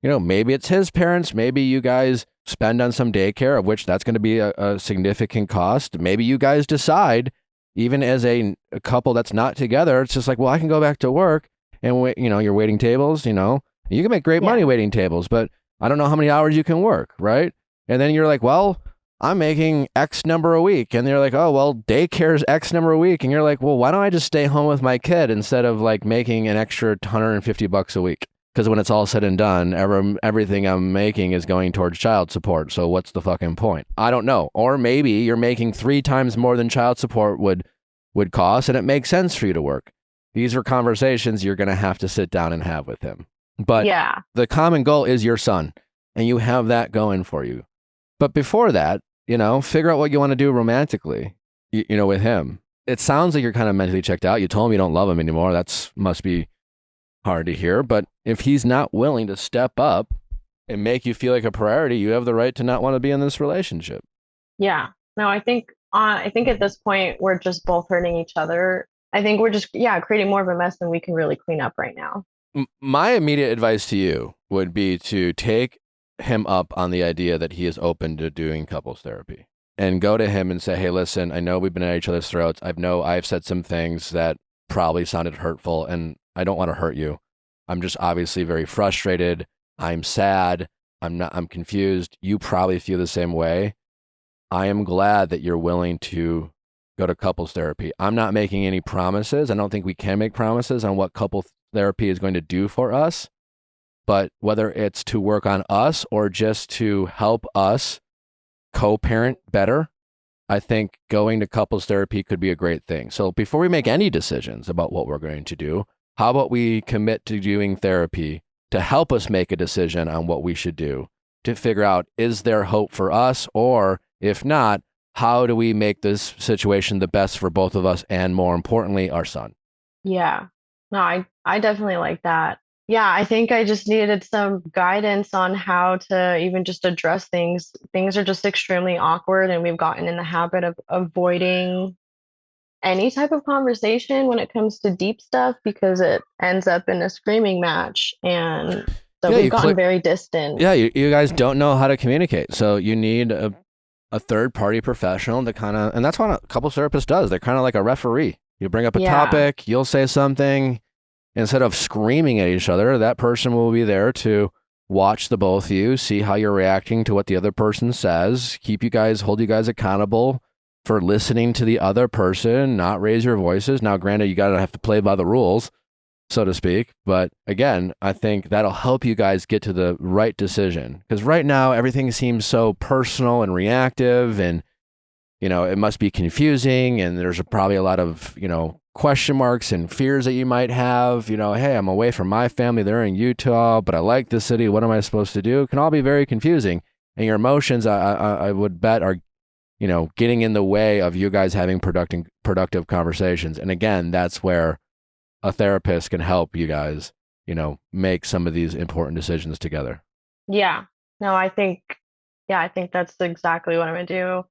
You know, maybe it's his parents. Maybe you guys spend on some daycare, of which that's going to be a significant cost. Maybe you guys decide, even as a couple that's not together, it's just like, well, I can go back to work. And, you know, you're waiting tables, you know, you can make great money waiting tables, but I don't know how many hours you can work, right? And then you're like, well, I'm making X number a week. And they're like, oh, well, daycare's X number a week. And you're like, well, why don't I just stay home with my kid instead of like making an extra $150 a week? Because when it's all said and done, everything I'm making is going towards child support. So what's the fucking point? I don't know. Or maybe you're making 3 times more than child support would cost, and it makes sense for you to work. These are conversations you're going to have to sit down and have with him. But the common goal is your son, and you have that going for you. But before that, you know, figure out what you want to do romantically, you know, with him. It sounds like you're kind of mentally checked out. You told him you don't love him anymore. That's must be hard to hear. But if he's not willing to step up and make you feel like a priority, you have the right to not want to be in this relationship. Yeah. No, I think at this point, we're just both hurting each other. I think we're just, creating more of a mess than we can really clean up right now. My immediate advice to you would be to take him up on the idea that he is open to doing couples therapy and go to him and say, hey, listen, I know we've been at each other's throats. I've said some things that probably sounded hurtful, and I don't want to hurt you. I'm just obviously very frustrated. I'm sad. I'm confused. You probably feel the same way. I am glad that you're willing to go to couples therapy. I'm not making any promises. I don't think we can make promises on what couple therapy is going to do for us. But whether it's to work on us or just to help us co-parent better, I think going to couples therapy could be a great thing. So before we make any decisions about what we're going to do, how about we commit to doing therapy to help us make a decision on what we should do, to figure out, is there hope for us? Or if not, how do we make this situation the best for both of us and, more importantly, our son? Yeah. No, I definitely like that. Yeah, I think I just needed some guidance on how to even just address things. Things are just extremely awkward, and we've gotten in the habit of avoiding any type of conversation when it comes to deep stuff because it ends up in a screaming match. And so we've gotten very distant. Yeah, you guys don't know how to communicate. So you need a third-party professional to kind of, and that's what a couples therapist does. They're kind of like a referee. You bring up a topic, you'll say something. Instead of screaming at each other, that person will be there to watch the both of you, see how you're reacting to what the other person says, hold you guys accountable for listening to the other person, not raise your voices. Now, granted, you got to have to play by the rules, so to speak. But again, I think that'll help you guys get to the right decision. Because right now, everything seems so personal and reactive, and, you know, it must be confusing, and there's probably a lot of, you know, question marks and fears that you might have. You know, hey, I'm away from my family. They're in Utah, but I like the city. What am I supposed to do? It can all be very confusing. And your emotions, I would bet, are, you know, getting in the way of you guys having productive conversations. And again, that's where a therapist can help you guys, you know, make some of these important decisions together. Yeah. No, I think that's exactly what I'm going to do.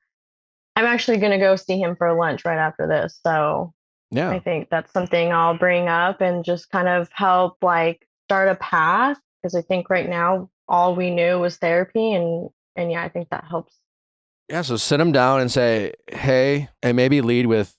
I'm actually going to go see him for lunch right after this. So yeah, I think that's something I'll bring up and just kind of help like start a path, because I think right now all we knew was therapy, and yeah, I think that helps. Yeah, so sit them down and say, hey, and maybe lead with,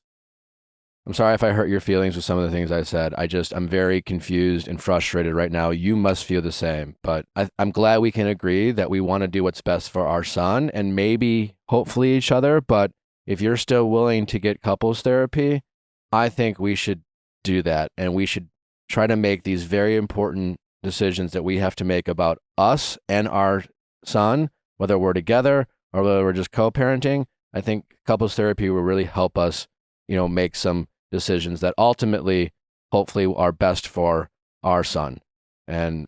I'm sorry if I hurt your feelings with some of the things I said. I'm very confused and frustrated right now. You must feel the same, but I'm glad we can agree that we want to do what's best for our son and maybe hopefully each other. But if you're still willing to get couples therapy, I think we should do that. And we should try to make these very important decisions that we have to make about us and our son, whether we're together or whether we're just co-parenting. I think couples therapy will really help us, you know, make some decisions that ultimately, hopefully, are best for our son. And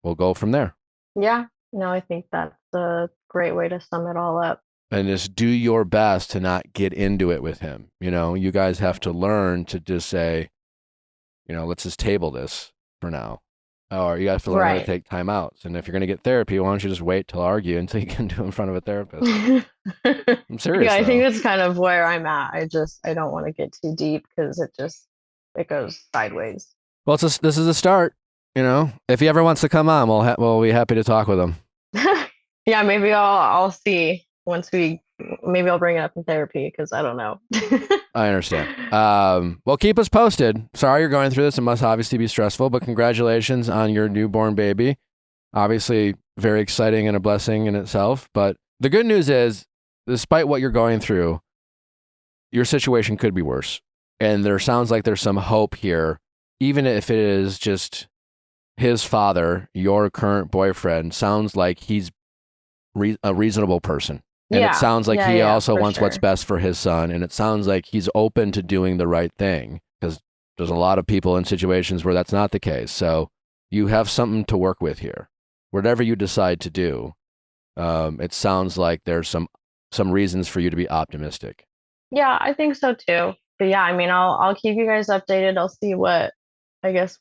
we'll go from there. Yeah. No, I think that's a great way to sum it all up. and just do your best to not get into it with him. You know, you guys have to learn to just say, you know, let's just table this for now. Or you have to learn how to take time outs. And if you're going to get therapy, why don't you just wait till argue until you can do it in front of a therapist? I'm serious. Yeah, I though. think that's kind of where I'm at. I don't want to get too deep because it goes sideways. Well, this is a start. You know, if he ever wants to come on, we'll be happy to talk with him. Yeah, maybe I'll see once maybe I'll bring it up in therapy because I don't know. I understand. Well, keep us posted. Sorry you're going through this. It must obviously be stressful, but congratulations on your newborn baby. Obviously very exciting and a blessing in itself. But the good news is, despite what you're going through, your situation could be worse. And there sounds like there's some hope here, even if it is just his father, your current boyfriend, sounds like he's a reasonable person. And it sounds like he also wants what's best for his son. And it sounds like he's open to doing the right thing, because there's a lot of people in situations where that's not the case. So you have something to work with here. Whatever you decide to do, it sounds like there's some reasons for you to be optimistic. Yeah, I think so too. But yeah, I mean, I'll keep you guys updated. I'll see what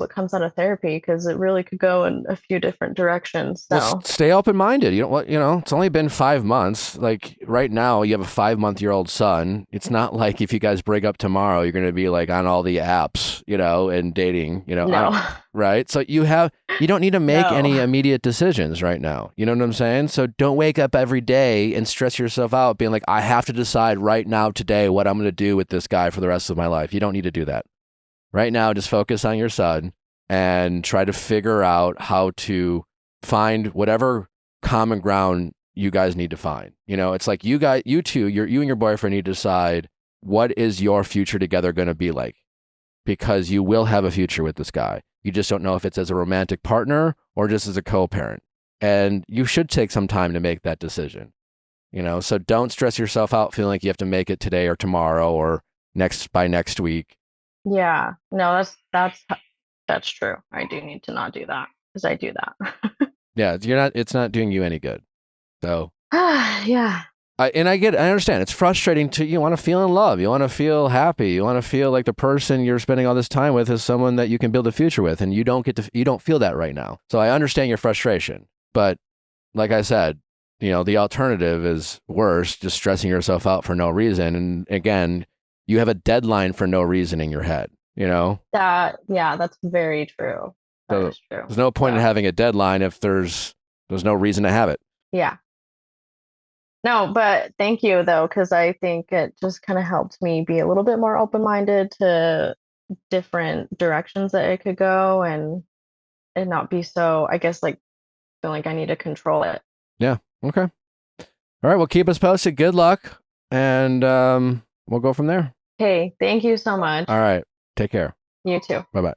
comes out of therapy, because it really could go in a few different directions. So well, stay open-minded. You know what? You know, it's only been 5 months. Like right now, you have a 5-month-old son. It's not like if you guys break up tomorrow, you're going to be like on all the apps, you know, and dating. You know, no. Right? So you don't need to make any immediate decisions right now. You know what I'm saying? So don't wake up every day and stress yourself out, being like, I have to decide right now today what I'm going to do with this guy for the rest of my life. You don't need to do that. Right now, just focus on your son and try to figure out how to find whatever common ground you guys need to find. You know, it's like you and your boyfriend need to decide, what is your future together going to be like? Because you will have a future with this guy. You just don't know if it's as a romantic partner or just as a co-parent. And you should take some time to make that decision. You know, so don't stress yourself out feeling like you have to make it today or tomorrow or by next week. Yeah, no, that's true. I do need to not do that, because I do that. Yeah, it's not doing you any good. So yeah. I understand. It's frustrating you want to feel in love. You want to feel happy. You want to feel like the person you're spending all this time with is someone that you can build a future with, and you don't feel that right now. So I understand your frustration, but like I said, you know, the alternative is worse, just stressing yourself out for no reason. And again, you have a deadline for no reason in your head, you know? That's very true. That is true. There's no point in having a deadline if there's no reason to have it. Yeah. No, but thank you though, because I think it just kind of helped me be a little bit more open-minded to different directions that it could go, and not be so, I guess, like feel like I need to control it. Yeah. Okay. All right. Well, keep us posted. Good luck. And we'll go from there. Hey, thank you so much. All right. Take care. You too. Bye-bye.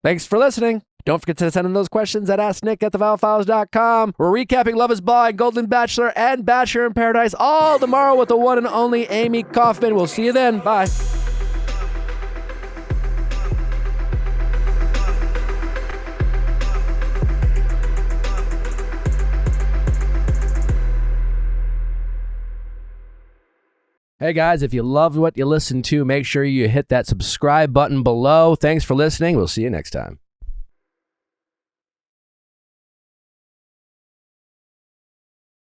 Thanks for listening. Don't forget to send in those questions at AskNick@theViallFiles.com. We're recapping Love is Blind, Golden Bachelor, and Bachelor in Paradise all tomorrow with the one and only Amy Kaufman. We'll see you then. Bye. Hey guys, if you loved what you listened to, make sure you hit that subscribe button below. Thanks for listening. We'll see you next time.